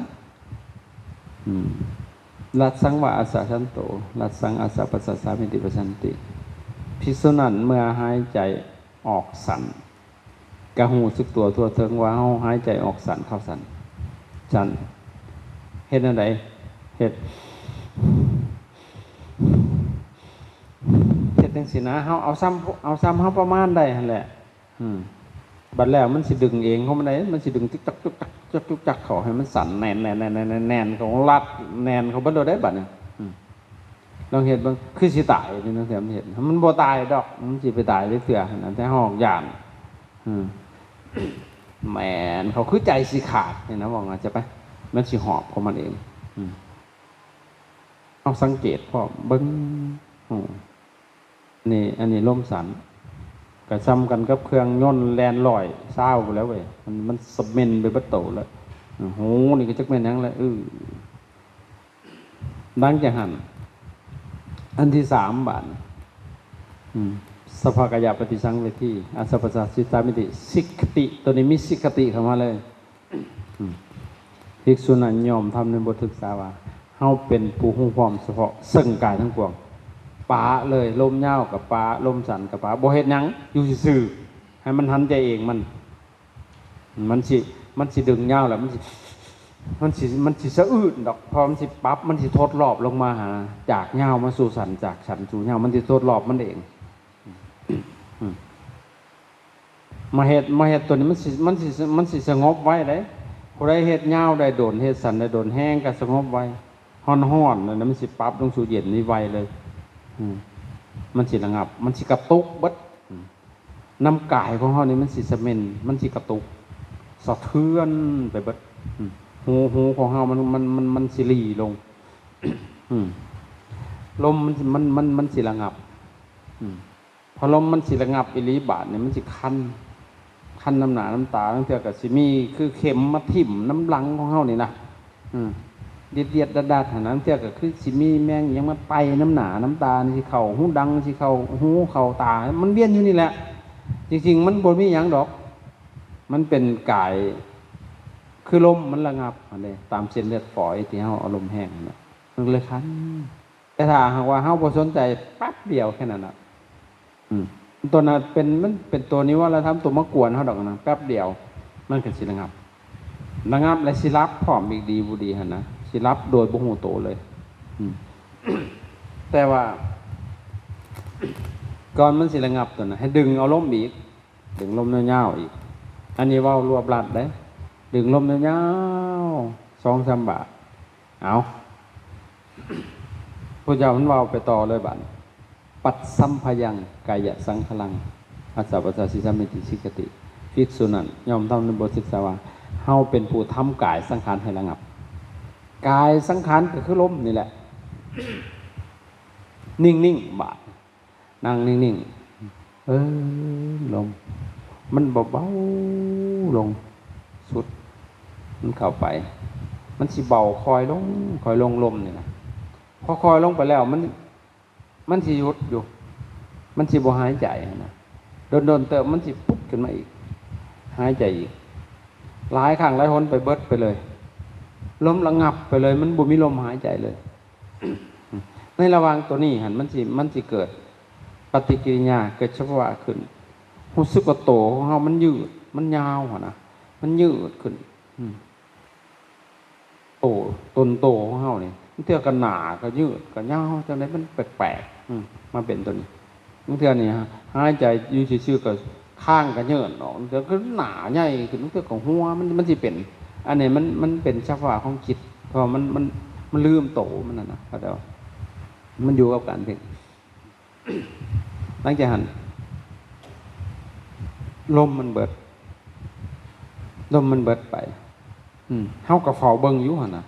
รัตสังวะอาสาชันโตรัตสังอาสาปัสสะสามิติปชันติภิกษุนั้นเมื่อหายใจออกสั่นกะหูสึกตัวทั่วถึงว่าเฮาหายใจออกสั่นเข้าสั่นเฮ็ดอันใดเฮ็ดจังซี่นะเฮาเอาซ้ำเฮาประมาณได้หั่นแหละบัดแล้วมันสิดึงเองของมันได้มันสิดึงติ๊กตักจุกจักเขาให้มันสั่นแน่นของรัดแน่นเขาบ่ได้บัดเนี่ยลองเห็นบางคือสิตายนี่นะเสียมเห็นมันบ่ตายดอกมันสิไปตายได้เสือนั่นแต่ห้องย่านแหมนเขาคือใจสิขาดนี่นะว่างั้นจะไปมันสิหอบของมันเองเอาสังเกตพอเบิ่งนี่อันนี้ลมสันก็ซ้ำกันกับเครื่องยนต์แลนลอยเศร้าไปแล้วเว้ยมันสะเม็นไปบัดโตแล้วโหนี่ก็จักแม่นหยังแล้วดังจากหันอันที่3บาทสภากายปฏิสังเวทีอาสัพพสัสสิตามิติสิกขติตัวนี้มีสิกขติเข้ามาเลยภิกษุนั้นยอมทำในบทศึกษาว่าเฮาเป็นผู้ฮู้พร้อมเฉพาะซึ่งกายทั้งปวงปาเลยลมยาวกับปาลมสั่นกับปาบ่เฮ็ดหยังอยู่ซื่อๆให้มันหันใจเองมันสิดึงยาวแล้วมันสิสะอื้นดอกพอมันสิปั๊บมันสิทดรอบลงมาหาจากยาวมาสู่สั่นจากสั่นสู่ยาวมันสิทดรอบมันเองมาเฮ็ดตัวนี้มันสิสงบไว้เลยผู้ใดเฮ็ดยาวได้โดนเฮ็ดสั่นได้โดนแห้งก็สงบไว้ฮ้อนๆนั่นมันสิปั๊บลงสู่เย็นนี่ไวเลยมันสิระงับมันสิกระตุกเบิดน้ำกายของเฮานี่มันสิสะเม็นมันสิกระตุกสะเทือนไปเบิดหูของเฮามันสิรีลงลมมันสิระงับพอลมมันสิระงับอิริบาทเนี่ยมันสิคันน้ำหนาน้ำตาตั้งแต่กับสิมีคือเข็มมาทิ่มน้ำหลังของเฮานี่นะเดียดดาดๆฐานั้นเท่ากับคือสิมีแมงยังมาไปน้ำหนาน้ำตาสิเข่าหูดังสิเข่าหูเข่าตามันเบี้ยนอยู่นี่แหละจริงๆมันบ่มีหยังดอกมันเป็นกายคือลมมันระงับอะไรตามเส้นเลือดฝอยที่เฮาอารมณ์แห้งนะมันเลยคันแต่ถ้าหากว่าเฮาบ่สนใจแป๊บเดียวแค่นั้นน่ะตัวนั้นมันเป็นตัวนี้ว่าเราทำตัวมะกวนเฮาดอกนะแป๊บเดียวมันก็สิระงับและสิรับพร้อมอีกดีบ่ดีหั่นนะสิรับโดยบ่ฮู้โตเลยแต่ว่าก่อนมันสิระงับตัวนั้นให้ดึงเอาลมอีกดึงลมยาวๆอีกอันนี้เว้ารวบรัดเด้ดึงลมยาวๆ 2-3 บาทเอาพระเจ้ามันเว้าไปต่อเลยบัดปัดสัมภยังกายะสังขลังอาสาปัสสะสิสัมมิติสิกขติภิกษุนั้นยอมทำในบทศึกษาว่าเฮาเป็นผู้ทำกายสังขารให้ระงับกายสังขารก็คือลมนี่แหละนิ่งๆบาดนั่งนิ่งๆลมมันเบาๆลงสุดมันเข้าไป มันสิเบาคอยลงลมนี่นะพอคอยลงไปแล้วมันสิหยุดอยู่มันสิบ่หายใจนะโดนเติมมันสิปุ๊บขึ้นมาอีกหายใจอีกหลายครั้งหลายหนไปเบิดไปเลยลมระงับไปเลยมันบ่มีลมหายใจเลยในระหว่างตัวนี้หันมันสิเกิดปฏิกิริยาเกิดชัพพะขึ้นรู้สึกว่าโตของเฮามันยืดมันยาวหั่นนะมันยืดขึ้นโตต้นโตของเฮานี่มันเทื่อกันหนาก็ยืดก็ยาวจังได๋มันแปลกๆมาเป็นตัวนี้บางเทื่อนี่ฮะหายใจอยู่ซื่อๆก็ข้างก็ยืดออกเทื่อก็หนาใหญ่ขึ้นเทื่อก็หัวมันสิเป็นอันนี้มันเป็นชัพพะของจิตเพราะมันลืมโตมันน่ะนะเข้าใจบ่มันอยู่กับการเพ่งหลังจากหันลมมันเบิดไปเฮาก็เฝ้าเบิ่งอยู่หั่นน่ะ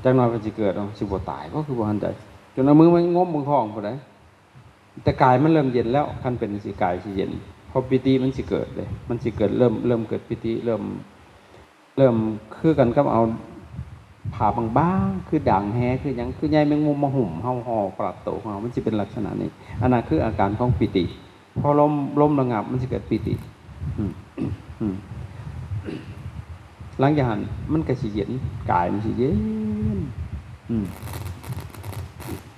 จักหน่อยก็สิเกิดสิบ่ตายก็คือบ่ทันใจจนเอามือมันงมเบิ่งท้องพุ่นได้แต่กายมันเริ่มเย็นแล้วคันเป็นสิกายสิเย็นพอปิติมันสิเกิดเลยมันสิเกิดเริ่มเกิดปิติเริ่มคือกันกับเอาผ่าบางๆคือด่างแฮคือหยังคือใยแมงมุมมาหุ่มเฮาห่อปลัดโตของเฮามันสิเป็นลักษณะนี้อันนั้นคืออาการของปิติพอลมระงับมันสิเกิดปิติหลังจากนั้นมันก็สิเย็นกายมันสิเย็น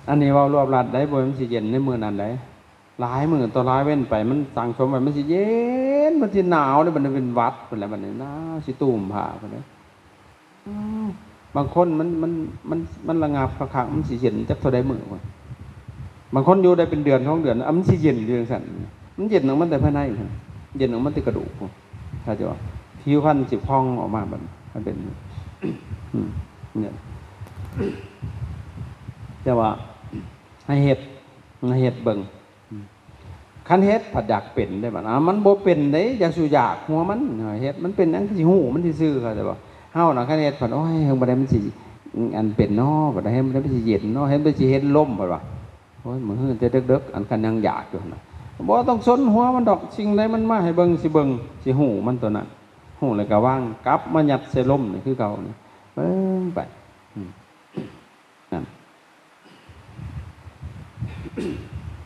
อันนี้เว้ารวบรัดได้บ่มันสิเย็นในมื้อนั้นได้หลายมื้อต่อหลายเว้นไปมันสังสมไว้มันสิเย็นมันสิหนาวแล้วมันเป็นหวัดพุ่นแหละบัดนี้หนาวสิตุ่มผ้าพุ่นเด้บางคนมันระงับคักๆมันสิเย็นจักเท่าใดมื้อพุ่นบางคนอยู่ได้เป็นเดือน2 เดือนมันสิเย็นอยู่จังซั่นมันเย็นของมันแต่ภายในเย็นของมันที่กระดูกเข้าใจบ่ผิวพรรณสิพองออกมาแบบมันเป็นเนี่ยแต่ว่าให้เฮ็ดเบิ่งคันเฮ็ดผัดอยากเป็นได้บ่มันบ่เป็นเด้อยากสู่อยากหัวมันเฮ็ดมันเป็นอันสิฮู้มันสิซื่อเข้าใจบ่เฮาน่ะคันเฮ็ดผัดโอ้ยเฮาบ่ได้มันสิอันเป็นเนาะบ่ได้ให้มันได้สิเย็นเนาะให้มันสิเฮ็ดลมบ่ว่าโอ้ยมื้อจะดึกๆอันคันยังอยากอยู่น่ะบ่ต้องสนหัวมันดอกสิ่งใดมันมาให้เบิ่งสิฮู้มันตัวนั้นฮู้แล้วก็วางกลับมายัดใส่ลมนี่คือเก่านี่เบิ่งไปนั่น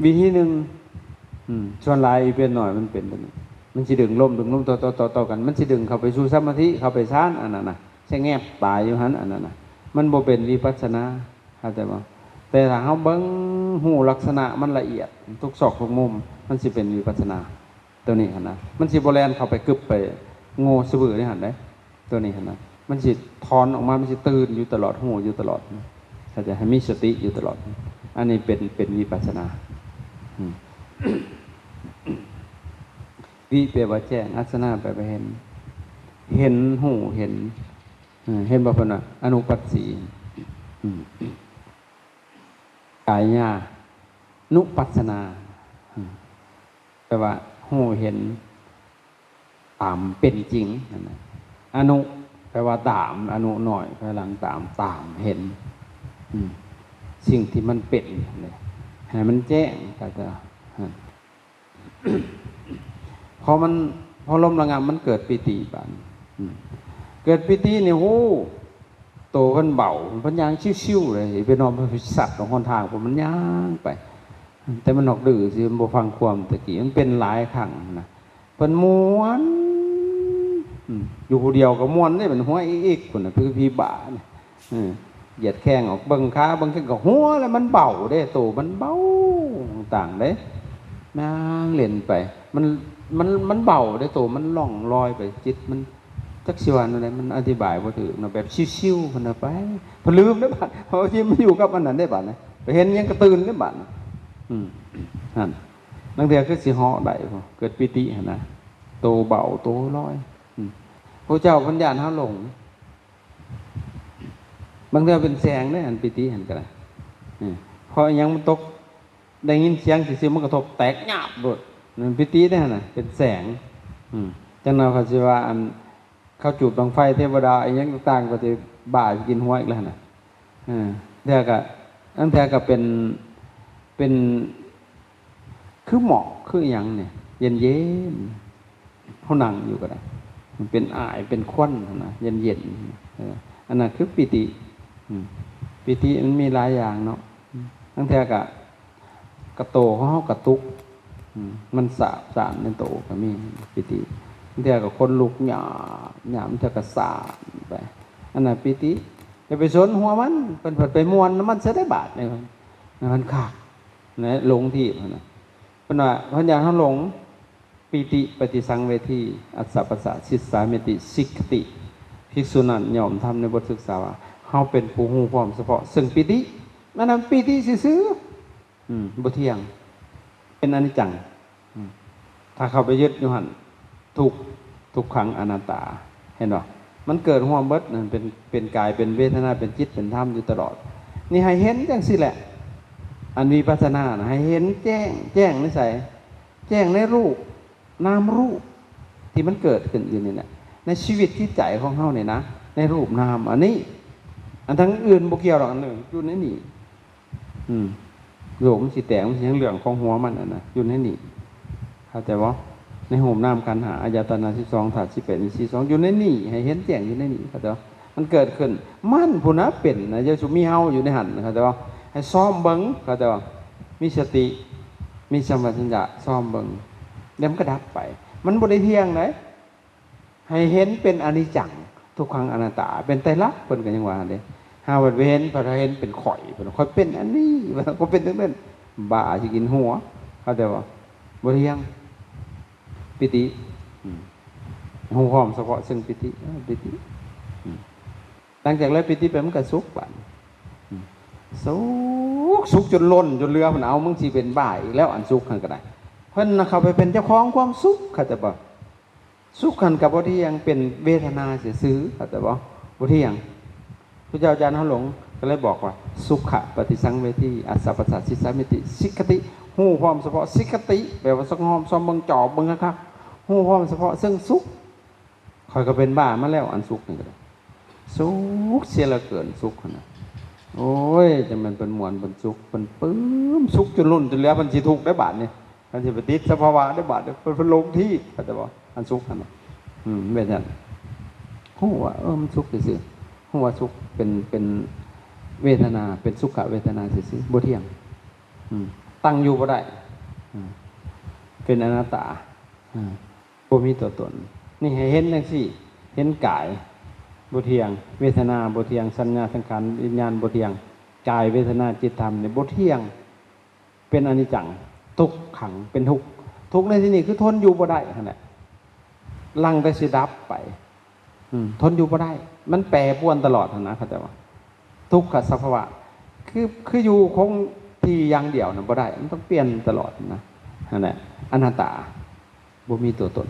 วิธีหนึ่งส่วนหลายเป็นหน่อยมันเป็นตัวนี้มันสิดึงลมต่อกันมันสิดึงเข้าไปสู่สมาธิเข้าไปฌานอันนั้นน่ะใช่แงบตายอยู่หั่นอันนั้นน่ะมันบ่เป็นวิปัสสนาเข้าใจบ่แต่ถ้าเฮาเบิ่งฮู้ลักษณะมันละเอียดทุกซอกทุกมุมมันสิเป็นวิปัสสนาตัวนี้หั่นนะมันสิบ่แล่นเข้าไปกึบไปโง่ซื่อๆนี่หั่นเด้ตัวนี้หั่นนะมันสิถอนออกมามันสิตื่นอยู่ตลอดฮู้อยู่ตลอดถ้าจะให้มีสติอยู่ตลอดอันนี้เป็นวิปัสสนาวิแปลว่าแจ้งอัสสนาแปลว่าเห็นหูเห็นบ่เพิ่นน่ะอนุปัสสีกายญานุปัสสนาแปลว่าหูเห็นตามเป็นจริงนั่นน่ะอนุแปลว่าตามอนุหน่อยภายหลังตามเห็นสิ่งที่มันเป็นเลยให้มันแจ้งก็จะพอลมระงับมันเกิดปิติบานเกิดปิตินี่โหโตมันเบามันย่างชิวๆเลยไปนอนเป็นสัตว์ของคนทางผมมันย่างไปแต่มันออกดื้อสิมันบ่ฟังความตะกี้มันเป็นหลายครั้งนะเพิ่นม้วนอยู่ผู้เดียวก็ม้วนได้เป็นหัวอีกคนน่ะคือพี่บ้าเนี่ยเหยียดแข้งออกเบิ่งขาบางทีก็หัวแล้วมันเบาเด้โตมันเบาต่างเด้นั่งเล่นไปมันเบาได้โตมันล่องลอยไปจิตมันจักสิวันอะไรมันอธิบายบ่ถูกนะแบบชิวๆเพิ่นน่ะไปเพิ่นลืมได้บัดเพราะที่มันอยู่กับอันนั้นได้บัดนะไปเห็นยังก็ตื่นได้บัดนั่นบางเทื่อคือสิเหาะได้พอเกิดปิติหั่นนะโตเบาโตลอยพระเจ้าเพิ่นญาณเฮาหลงบางเทื่อเป็นแสงได้อันปิติหั่นก็ได้พอยังมันตกได้ยินเสียงซื่อๆมันกระทบแตกหยาบโดดนั่นปิติได้หั่นน่ะเป็นแสงจังนั้นเขาสิว่าอันเขาจูบดวงไฟเทวดาอีหยังต่างๆก็สิบ้ากินหัวอีกแล้วน่ะแท้ก็อันแท้ก็เป็นคือหมอกคือหยังเนี่ยเย็นๆเฮานั่งอยู่ก็ได้มันเป็นอ้ายเป็นควันนะเย็นๆ อันนั้นคือปิติปิติมันมีหลายอย่างเนาะทั้งแท้กระโตของเฮากระตุกมันสาบสานในโตก็มีปิติทั้งแท้ก็คนลุกหยาหยามแท้ก็สาบไปอันนั้นปิติจะไปสนหัวมันเพิ่นไปม่วนมันซะได้บาดนี่มันขาดนะหลงที่พุ่นน่ะเพิ่นว่าเพิ่นอยากเฮาหลงปิติปฏิสังเวทีอัสสะปัสสะสิสสามิติสิกขติภิกษุนั้นยอมทำในบทศึกษาว่าเฮาเป็นผู้ฮู้พร้อมเฉพาะซึ่งปิตินั่นน่ะปิติซื่อๆบ่เที่ยงเป็นอนิจจังถ้าเข้าไปยึดอยู่หั่นทุกขังอนัตตาเห็นบ่มันเกิดห่วงเบิดนั่นเป็นกายเป็นเวทนาเป็นจิตเป็นธรรมอยู่ตลอดนี่ให้เห็นจังซี่แหละอันวิปัสสนานะให้เห็นแจ้งในไสแจ้งในรูปนามรูปที่มันเกิดขึ้นอยู่นี่แหละในชีวิตที่ใจของเฮาเนี่ยนะในรูปนามอันนี้อันทั้งอื่นบ่เกี่ยวหรอกอันนึงอยู่ในนี่โลกมันสิแตกมันสิเรื่องของหัวมันอันน่ะอยู่ในนี่เข้าใจบ่ในโหมน้ำขันธ์หาอายตนะ12ธาตุ18อินทรีย์2อยู่ในนี่ให้เห็นแจ้งอยู่ในนี่เข้าใจบ่มันเกิดขึ้นมันผู้นั้นเป็นนะจะสุมีเฮาอยู่ในหันเข้าใจบ่ให้ซ้อมเบิ่งเข้าใจบ่มีสติมีสัมปชัญญะซ้อมเบิ่งแล้วมันก็ดับไปมันบ่ได้เที่ยงเลยให้เห็นเป็นอนิจจังทุกขังอนัตตาเป็นไตรลักษณ์เพิ่นก็ยังว่าเด้หาว่าเห็นพอเห็นเป็นข่อยเพิ่นข่อยเป็นอันนี้ก็เป็นจังนั้นบ้าสิกินหัวเข้าใจบ่บ่เที่ยงปิติหูหอมเฉพาะซึ่งปิติหลังจากแล้วปิติไปมันก็สุขบัดสุขจนล้นจนเรือมันเอามึงสิเป็นบ้าอีกแล้วอันสุขกันก็ได้เพิ่นเข้าไปเป็นเจ้าของความสุขเข้าใจบ่สุขกันกับบ่เที่ยงเป็นเวทนาซื่อๆเข้าใจบ่เที่ยงพระเจ้าอาจารย์เฮาหลงก็เลยบอกว่าสุขะปฏิสังเวทีอัสสะปัสสะสิสสามิติสิกขติหูพร้อมเฉพาะสิกขติแปลว่าสักหอมซ้อมเบิ่งจอบเบิ่งคักๆหูพร้อมเฉพาะซึ่งสุขค่อยก็เป็นบ้ามาแล้วอันสุขนี่ก็ได้สุขเสียเหลือเกินสุขนะโอ้ยจะมันเป็นมวลเป็นสุขเป็นปื้มสุขจนล้นจนเหลือมันสิทุกข์ได้บาดนี่มันสิไปติดสภาวะได้บาดเพิ่นลงที่เข้าใจบ่อันสุขนั่นน่ะแบบนั้นฮู้ว่ามันสุขซื่อๆฮู้ว่าสุขเป็นเวทนาเป็นสุขเวทนาซื่อๆบ่เที่ยงตั้งอยู่บ่ได้เป็นอนัตตาบ่มีตัวตนนี่ให้เห็นจังซี่เห็นกายบ่เที่ยงเวทนาบ่เที่ยงสัญญาสังขารวิญญาณบ่เที่ยงกายเวทนาจิตธรรมนี่บ่เที่ยงเป็นอนิจจังทุกขังเป็นทุกข์ทุกข์ในที่นี้คือทนอยู่บ่ได้นั่นแหละลังแต่สิดับไปทนอยู่บ่ได้มันแปรปรวนตลอดนะเข้าใจบ่ทุกขสภาวะคืออยู่คงที่อย่างเดียวน่ะบ่ได้มันต้องเปลี่ยนตลอดนะนั่นแหละอนัตตาบ่มีตัวตน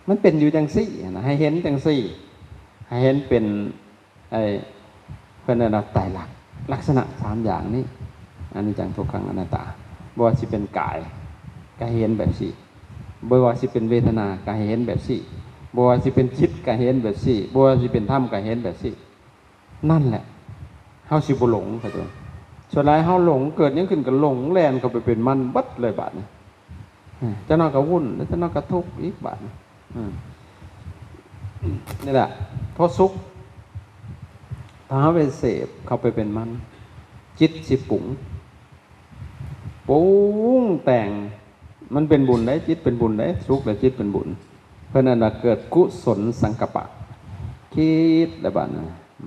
มันเป็นอยู่จังซี่นะให้เห็นจังซี่ให้เห็นเป็นเพิ่นน่ะไตรลักษณ์ลักษณะ3อย่างนี้อนิจจังทุกขังอนัตตาบ่ว่าสิเป็นกายก็เห็นแบบซี่บ่ว่าสิเป็นเวทนาก็เห็นแบบซี่บ่ว่าสิเป็นจิตก็เห็นแบบซี่บ่ว่าสิเป็นธรรมก็เห็นแบบซี่นั่นแหละเฮาสิบ่หลงเข้าใจส่วนหลายเฮาหลงเกิดหยังขึ้นก็หลงแล่นเข้าไปเป็นมันเบิดเลยบาดนี้จะนอนก็วุ่นแล้วจะนอนก็ทุกข์อีกบาดนี่แหละเพราะสุขถ้าไปเสพเข้าไปเป็นมันจิตสิปรุงแต่งมันเป็นบุญได้จิตเป็นบุญได้สุขและจิตเป็นบุญเพราะนั้นเกิดกุศลสังกัปปะคิดอะไรบ้าง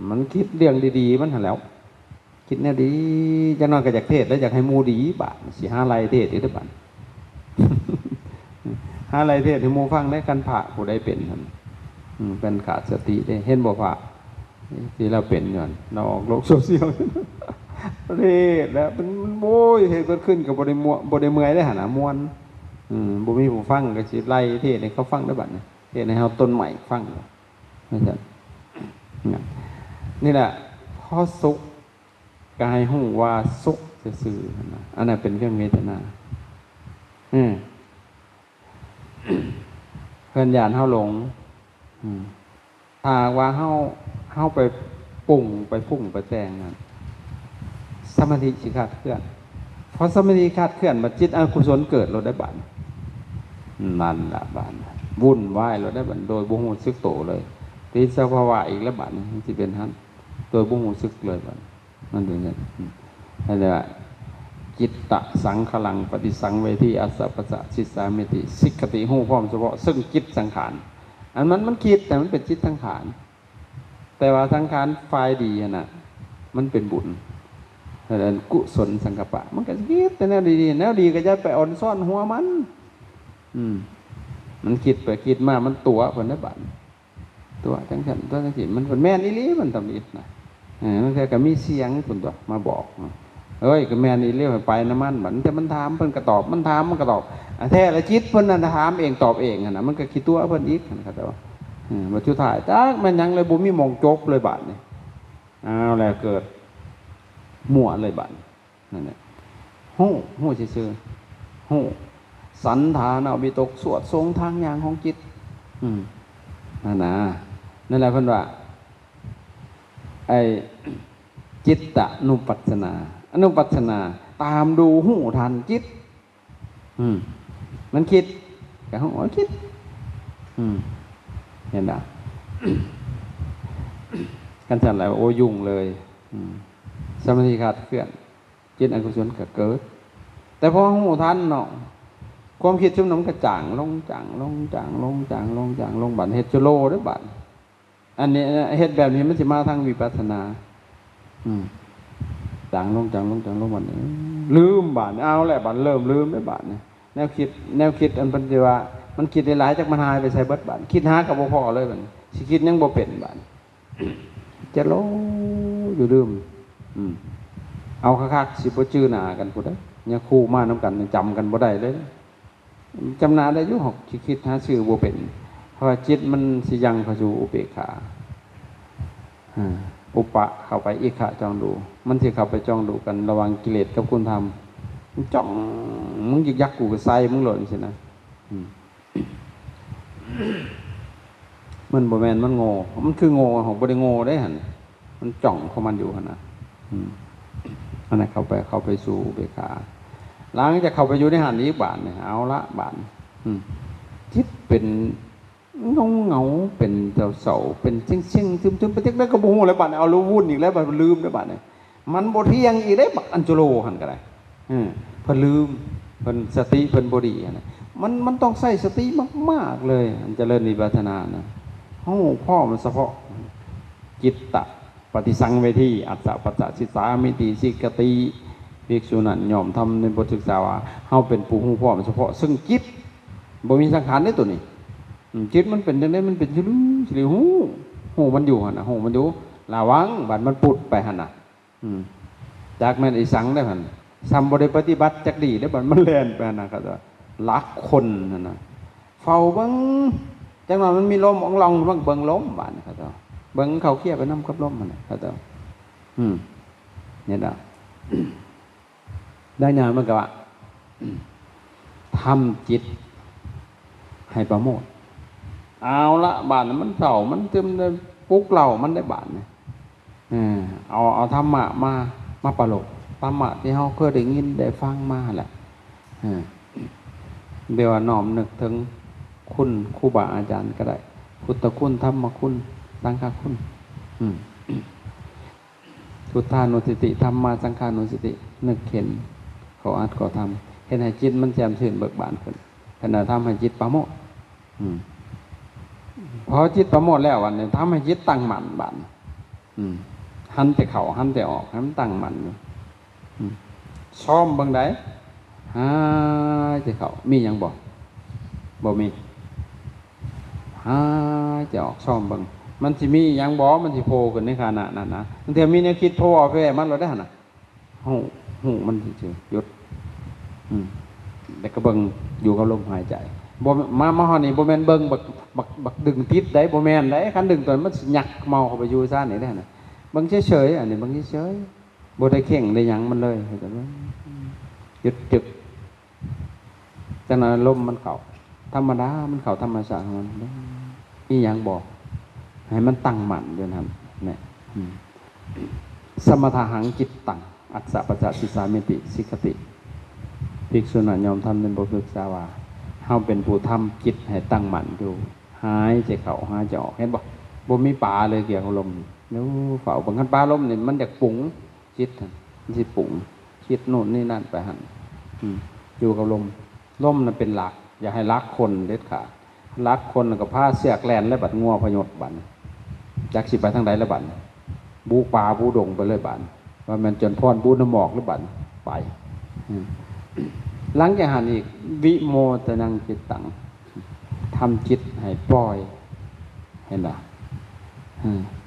มันคิดเรื่องดีๆมันหันแล้วคิดเนี่ยดีจะนอนก็อยากเทศแล้วอยากให้มูดีบาทสิหาไรเทศอีกได้บ้างหาไรเทศให้มูฟังได้กันผ่าผู้ใดเป็นเป็นขาดสติได้เห็นบ่ผ่าที่เราเป็นย้อนเราออกโลกโซเชียลเทศแล้วมันโว้ยเหตุเกิดขึ้นกับบริเมื่อยได้หาหนามวนบ่มีผู้ฟังก็สิไล่เทศให้เขาฟังได้บัดนี้เทศให้เฮาต้นใหม่ฟังนั่นแหละนี่แหละพอสุขกายหูว่าสุขซื่อๆนะอันนั้นเป็นเครื่องเวทนาเพิ่นญาณเฮาหลงถ้าว่าเฮาไปปุ่งไปพุ่งไปแต่งนั่นสมาธิสิขาดเคลื่อนพอสมาธิขาดเคลื่อนบัดจิตอกุศลเกิดเราได้บัดนั่นล่ะบัดวุ่นวายเราได้บัดโดยบ่ฮู้สึกโตเลย ติดสภาวะอีกแล้วบัดนี้สิเป็นหันตัวบ่รู้สึกเลยบัดมันเป็นอย่างนั้นนั่นแหละจิตตะสังขลังปฏิสังเวทีอัสสะปัสสะสิสามิติสิกขติหู้พร้อมเฉพาะซึ่งจิตสังขารอันมันคิดแต่มันเป็นจิตสังขารแต่ว่าสังขารฝ่ายดีน่ะมันเป็นบุญแต่กุศลสังกัปปะมันก็คิดแต่แนวดีๆแนวดีก็จะไปอ่อนซ่อนหัวมันมันคิดไปคิดมามันตัวผลได้บัดตัวจังสันตัวจังสิมันเป็นแม่นอีหลีมันทำอิดนะมันแค่ก็มีเสียงคนตัวมาบอกเอ้ยก็แม่นอีหลีไปน้ำมันบัดแต่มันถามเพิ่นก็ตอบมันถามมันก็ตอบแท้ละจิตเพิ่นน่ะถามเองตอบเองนะมันก็คิดตัวเพิ่นอีกนะครับแต่ว่ามาสุดท้ายจักมันยังเลยบ่มีมองจบเลยบัดนี่เอาแล้วเกิดมั่วเลยบัดนั่นแหละฮู้ซื่อๆฮู้สันฐานวิตกสวดทรงทางอย่างของจิตนั่นแหละเพิ่นว่าไอ้จิตตะนุปัสสนาอนุปัสสนาตามดูหูทันจิตมันคิดกับหูคิดเห็นไหมกันสั่นแล้วโอ้ยุ่งเลยสมาธิขาดเคลื่อนจิตอกุศลก็เกิดแต่พอหูทันเนาะความคิดชุ่มน้ำกระจ่างลงบัดเฮ็ดจุโลด้วยบัดอันนี้เฮ็ดแบบนี้มันสิมาทางวิปัสสนาจางลงบัดนี้ลืมบัดเอาแหละบัดเริ่มลืมได้บัดนี่แนวคิดอันปัญญามันคิดหลายๆจักมันหายไปใส่เบิดบัดคิดหากับบ่พอเลยบัดสิคิดยังบ่เป็นบัดจะโลอยู่ลืมเอาคักๆสิบ่จื้อหน้ากันพุ่นเด้เนี่ยคู่มานํกันจำกันบ่ได้เลยจำหน้าได้อยู่หอกสิคิดหาชื่อบ่เป็นเพราะว่าจิตมันสิยังเข้าสู่อุเบกขาอุปะเข้าไปอิขะจ้องดูมันสิเข้าไปจ้องดูกันระหว่างกิเลสกับคุณธรรมมึงจ้องมึงยึกยักกูก็ใส่มึงหล่นสินะมันบ่แม่นมันโง่มันคือโง่ของบ่ได้โง่ได้หั่นมันจ้องของมันอยู่หั่นน่ะอันนั้นเข้าไปสู่อุเบกขาหลังจากเข้าไปอยู่ในหั่นอีกบาดนี่เอาละบาดจิตเป็นเงาเป็นเสาเป็นเชิงซึมๆไปจักได้ก็บ่ฮู้แล้วบัดเอารู้วุ่นอีกแล้วบัดลืมแล้วบัดนี่มันบ่เที่ยงอีกได้บักอัญโจโลหั่นก็ได้เพิ่นลืมเพิ่นสติเพิ่นบ่ดีนะมันต้องใช้สติมากๆเลยอันเจริญวิปัสสนานะพ่อมันเฉพาะจิตตะปฏิสังเวทีอัสสะปัสสะสิสามิติสิกติภิกษุนั้นยอมทำในบทศึกษาว่าเฮาเป็นผู้ฮู้พ่อมันเฉพาะซึ่งจิตบ่มีสังขารในตัวนี้จิตมันเป็นจังได๋มันเป็นสิริหูมันอยู่หั่นน่ะหูมันอยู่ระวังบัดมันปุดไปหั่นน่ะจากแม่นอีสังได้หั่นซ้ำบ่ได้ปฏิบัติจักดีได้บัดมันแล่นไปหั่นน่ะก็ลักคนนั่นน่ะเฝ้าเบิ่งจังว่ามันมีลมอองลองเบิ่งลมบาดนี่ครับเบิ่งเขาเคลียร์ไปนำกับลมมันน่ะครับเนี่ยดอกได้งานมันก็ว่าทำจิตให้ประโมทเอาละบาทมันเศร้ามันเต็มเลยปลุกเรามันได้บาทเนี่ยเอาธรรมะมาประโลกธรรมะที่เขาเคยได้ยินได้ฟังมาแหละเดี๋ยวน้อมนึกถึงคุณครูบาอาจารย์ก็ได้พุทธคุณธรรมคุณสังฆคุณพุทธานุสติธรรมาสังฆานุสตินึกเห็นเขาอัดเขาทำเห็นให้จิตมันแจ่มชื่นเบิกบานขึ้นขณะทำให้จิตประโมทพอจิตประโมทแล้ววันนี้ทำให้จิตตั้งมั่นบันหันแต่เข่าหันแต่ออกให้มันตั้งมั่นซ้อมบางใดหายใจเข่ามีอย่างบ่มีหายใจออกซ้อมบางมันสิมีอย่างมันสิโผล่ขึ้นในขณะนั้นนะบางทีมีแนวคิดโผล่ออกไปมันเราได้หันนะหูมันสิหยุดแต่ก็เบิ่งอยู่กับลมหายใจบ่มาฮอดนี่บ่แม่นเบิ่งบักดึงติดได้บ่แม่นได้คันดึงตัวมันสิยักเมาเข้าไปอยู่ซ่านนี่ได้น่ะเบิ่งเฉยๆอันนี้เบิ่งเฉยๆบ่ได้เข่งได้หยังมันเลยเข้าใจบ่หยุดจึกจังนั้นลมมันเข้าธรรมดามันเข้าธรรมชาติของมันอีหยังบอกให้มันตั้งมั่นอยู่นั่นแหละสมถะหังจิตตังอัสสะปัสสะสิสามิติสิกขติภิกษุนั้นยอมทำเป็นบทศึกษาว่าเฮาเป็นผู้ทำจิตให้ตั้งมั่นอยู่หายใจเข้าหายใจออกเห็นบ่ บ่มีปลาเลยเกี่ยวกับลมแล้วเฝ้าบางครั้งปลาลมนี่มันอยากปุ๋งจิตมันสิปุ๋งคิดโน่นนี่นั่นไปหั่นอยู่กับลมน่ะเป็นหลักอย่าให้รักคนเด็ดขาดรักคนก็พาเสือกแล่นและบัดงัวพยศบัดจักสิไปทางใดละบัดบูปลาบูดงไปเลยบัดว่ามันจนพรบูน้ำหมอกหรือบัดไปหลังจากหันอีกวิโมตนังจิตตังทำจิตให้ปล่อยเห็นหรอ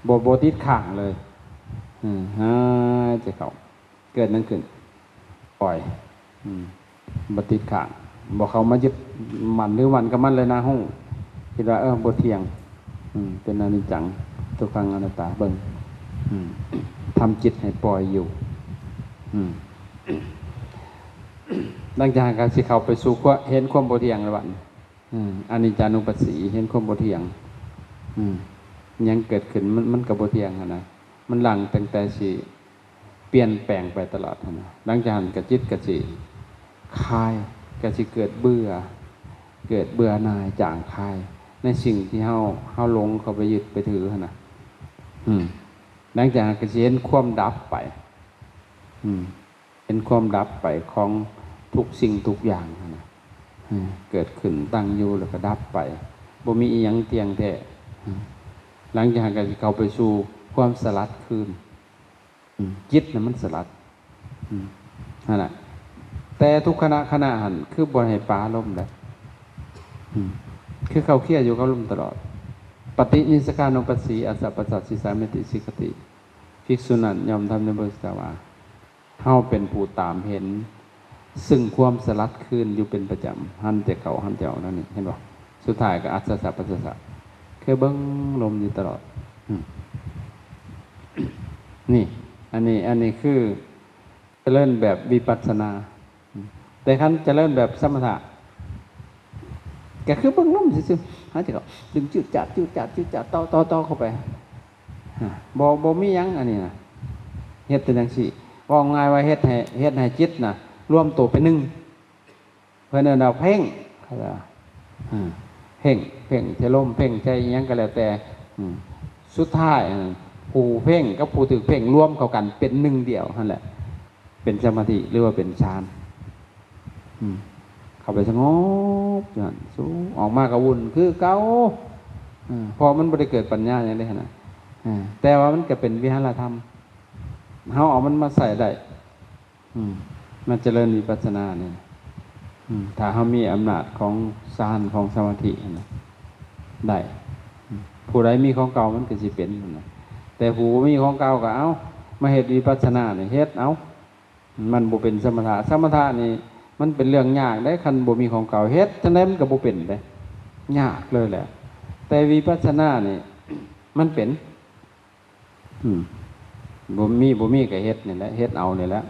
โบติดข้างเลยจะเขาเกิดนั่นขึ้นปล่อยบติดข้างบอกเขามายึดมันหรือวันกับมันเลยนะห้องคิดว่าบทเทียงเป็นอนิจจังทุกขังอนัตตาเบิ่งทำจิตให้ปล่อยอยู่หลังจากการสิเขาไปสู่เห็นความบทเทียงแล้วบัดอนิจจานุปัสสีเห็นความบทเทียงยังเกิดขึ้นมันกับบทเทียงนะมันหลังตั้งแต่สิเปลี่ยนแปลงไปตลอดนะหลังจากกระจิตกระจิคลายกระจิเกิดเบื่อหน่ายจางคลายในสิ่งที่เฮาหลงเขาไปยึดไปถือนะหลังจากกระจิเห็นความดับไปเป็นความดับไปของทุกสิ่งทุกอย่างนะเกิดขึ้นตั้งอยู่แล้วก็ดับไปบ่มีอีหยังเตียงแท้หลังจากการเข้าไปสู่ความสลัดคืนจิตน่ะมันสลัดนั่นแหละแต่ทุกขณะหันคือบ่ให้ปลาล่มได้คือเขาเครียดอยู่กับลมตลอดปฏินิสกานุปัสสีอัสสะปัสสัสสิสามิติสิกติภิกษุนั้นยอมทำในบริสาวาเฮาเป็นผู้ตามเห็นซึ่งความสลัดคืนอยู่เป็นประจำหันแต่เขาหันแต่เอานั่นนี่เห็นบ่สุดท้ายก็อัสสะปัสสะคือเบิ่งลมอยู่ตลอดนี่อันนี้คือเจริญแบบวิปัสสนาแต่คันเจริญแบบสมถะก็คือเบิ่งลมซื่อๆหายใจเข้าดึงจืดจัดต่อเข้าไปบ่มีหยังอันนี้นะเฮ็ดแต่จังซี่ว่าง่ายว่าเฮ็ดให้จิตน่ะรวมตัวเป็นหนึ่งเพื่อนเอาเพ่งเพ่งจะล้มเพ่งใจยังก็แล้วแต่สุดท้ายผู้เพ่งกับผู้ถือเพ่งรวมเข้ากันเป็นหนึ่งเดียวนั่นแหละเป็นสมาธิหรือว่าเป็นฌานเข้าไปสงบอย่างสูงออกมากระวุ่นคือเก่าพอมันไม่ได้เกิดปัญญาอย่างนี้นะแต่ว่ามันก็เป็นวิหารธรรมเขาเอามันมาใส่ได้มันเจริญวิปัสสนาเนี่ยถ้าเขามีอำนาจของฌานของสมาธินะได้ผู้ใดมีของเก่ามันก็สิเป็นนะแต่ผู้มีของเก่าก็เอามาเฮ็ดวิปัสสนาเนี่ยเฮ็ดเอามันบ่เป็นสมถะนี่มันเป็นเรื่องยากได้คันบ่มีของเก่าเฮ็ดจังได๋มันก็บ่เป็นได้ยากเลยแหละแต่วิปัสสนานี่มันเป็นบ่มีก็เฮ็ดนี่แหละเฮ็ดเอานี่แหละ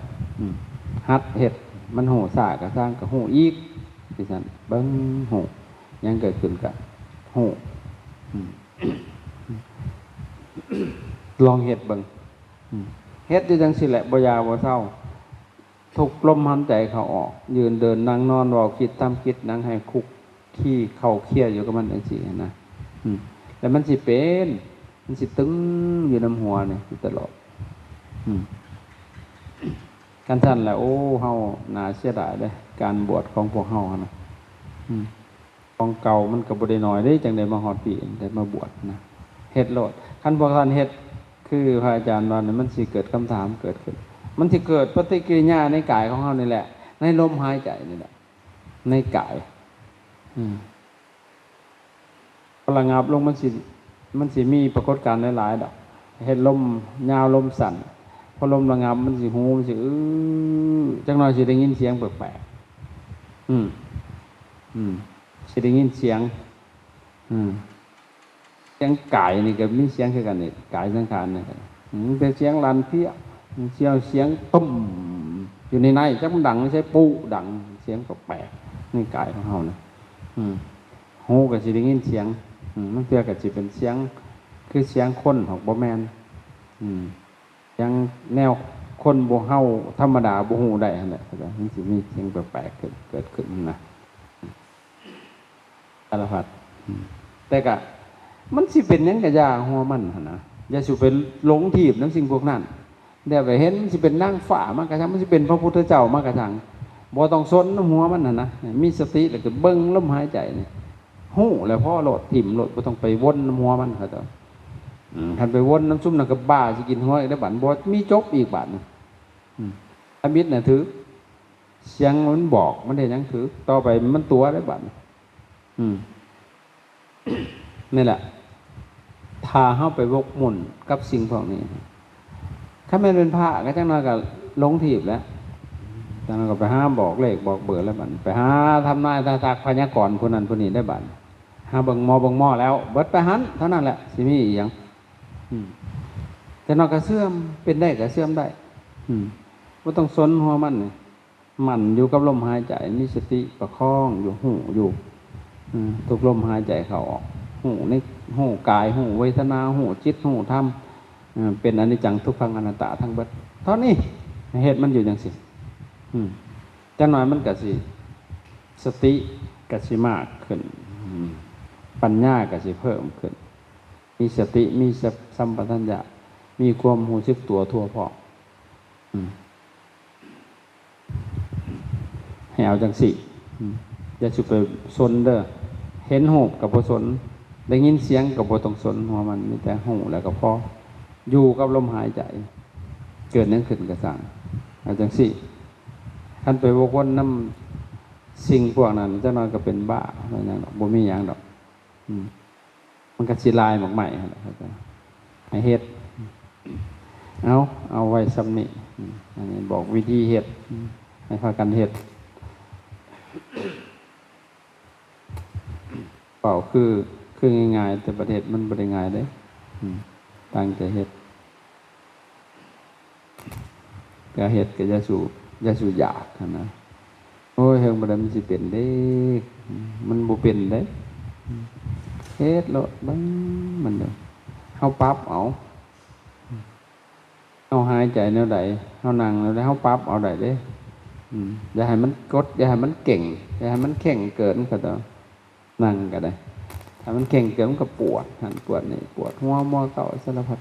หัดเฮ็ดมันโหซ่าก็สร้างก็โหอีกสิซั่นเบิ่งโหยังเกิดขึ้นก็โหลองเฮ็ดเบิ่งเฮ็ดอยู่จังซี่แหละบ่ยาวบ่เศร้าทุกลมหายใจเข้าออกยืนเดินนั่งนอนเว้าคิดทำคิดนั่งให้คุกที่เข้าเครียดอยู่กับมันจังซี่นะแล้วมันสิเป็นมันสิตึงอยู่นำหัวนี่ตลอดกันท่านแหละโอ้เฮาน่าเสียดายเด้การบวชของพวกเฮานะของเก่ามันก็บ่ได้น้อยเด้จังได๋มาฮอดปีได้มาบวชนะเฮ็ดโลดคันพวกท่านเฮ็ดคือพระอาจารย์ว่ามันสิเกิดคำถามเกิดขึ้นมันสิเกิดปฏิกิริยาในกายของเฮานี่แหละในลมหายใจนี่แหละในกายพลังงับลงมันสิมีปรากฏการณ์หลายๆดอกเฮ็ดลมยาวลมสั้นพอลมระงับมันสิหูมันสิจังหน่อยสิได้ยินเสียงแปลกๆสิได้ยินเสียงเสียงกายนี่ก็มีเสียงคือกันนี่กายสังขารนี่เป็นเสียงลั่นเพี้ยเสียงตุ้มอยู่ในจักมันดังไม่ใช่ปูดังเสียงแปลกๆนี่กายของเฮานะหูก็สิได้ยินเสียงมันเพื่อก็สิเป็นเสียงคือเสียงคนของบ่แม่นยังแนวคนบ่เฮาธรรมดาบ่ฮู้ได้หั่นแหละมันสิมีเสียงแปลกๆเกิดขึ้นนะสารพัดแต่ก็ มันสิเป็นหยังกะยาหัวมันหั่นนะอย่าสิไปหลงถีบนำสิ่งพวกนั้นเดี๋ยวไปเห็นมันสิเป็นนางฟ้ามากระทั่งมันสิเป็นพระพุทธเจ้ามากระทั่งบ่ต้องสนน้ำหัวมันน่ะนะมีสติแล้วก็เบิ่งลมหายใจนี่ฮู้แล้วพอโลดถิ่มโลดบ่ต้องไปวนน้ำหัวมันเขาเจ้าคันไปวนน้ำซุ่มนั่นก็บ้าสิกินหัวอีกได้บัดบ่มีจบอีกบัดนึงอมิตรน่ะถือเสียงมันบอกมันได้หยังถือต่อไปมันตัวได้บัดนี่แหละถ้าเฮาไปวกมุ่นกับสิ่งพวกนี้ถ้าแม่นเป็นพระก็จังน้อยก็หลงถีบแล้วจังน้อยก็ไปหาบอกเลขบอกเบอร์แล้วบัดไปหาทำนายทากพยากรณ์ผู้นั้นผู้นี้ได้บัดหาเบิ่งหมอแล้วเบิดไปหันเท่านั้นแหละสิมีอีหยังแต่นอกก็เสื่อมเป็นได้ก็เสื่อมได้บ่ต้องสนหัวมันนี่มันอยู่กับลมหายใจมีสติประคองอยู่หูอยู่ทุกลมหายใจเข้าออกหูนี่หูกายหูเวทนาหูจิตหูธรรมเป็นอนิจจังทุกขังอนัตตาทั้งเบิดเท่านี้เหตุมันอยู่จังสิจังหน่อยมันก็สิสติก็สิมากขึ้นปัญญาก็สิเพิ่มขึ้นมีสติมีสัมปชัญญะมีความรู้สึกตัวทั่วพร้อมให้เอาจังสิอย่าสิไปสนเด้อเห็นหูกับบ่สนได้ยินเสียงกับบ่ต้องสนหัวมันมีแต่หูแล้วก็พออยู่กับลมหายใจเกิดนั้นขึ้นก็สั่งเอาจังสิคันไปวกวนน้ำสิ่งพวกนั้นจะนอนก็เป็นบ้าอะไรอย่างดอกบ่มีหยังดอกมันก็สิลายหมกใหม่ครับให้เฮ็ดเอาไว้ซ้ำนี่อันนี้บอกวิธีเฮ็ดให้พากันเฮ็ดเปล่าคือง่ายๆแต่ประเทศมันบ่ได้ง่ายเด้ตั้งใจเฮ็ดก็เฮ็ดก็อย่าสู่อยากนะโอ้ยเฮิงบ่ได้มันสิเป็นเด้มันบ่เป็นเด้เฮ็ดแล้วมันเด้อเฮาปรับเอาเฮาหายใจแนวใดเฮานั่งแนวใดเฮาปรับเอาได้เด้อย่าให้มันกดอย่าให้มันเก่งอย่าให้มันแข็งเกินก็ต้องนั่งก็ได้ถ้ามันแข็งเกินมันก็ปวดหันปวดนี่ปวดหัวมัวเก่าสารพัด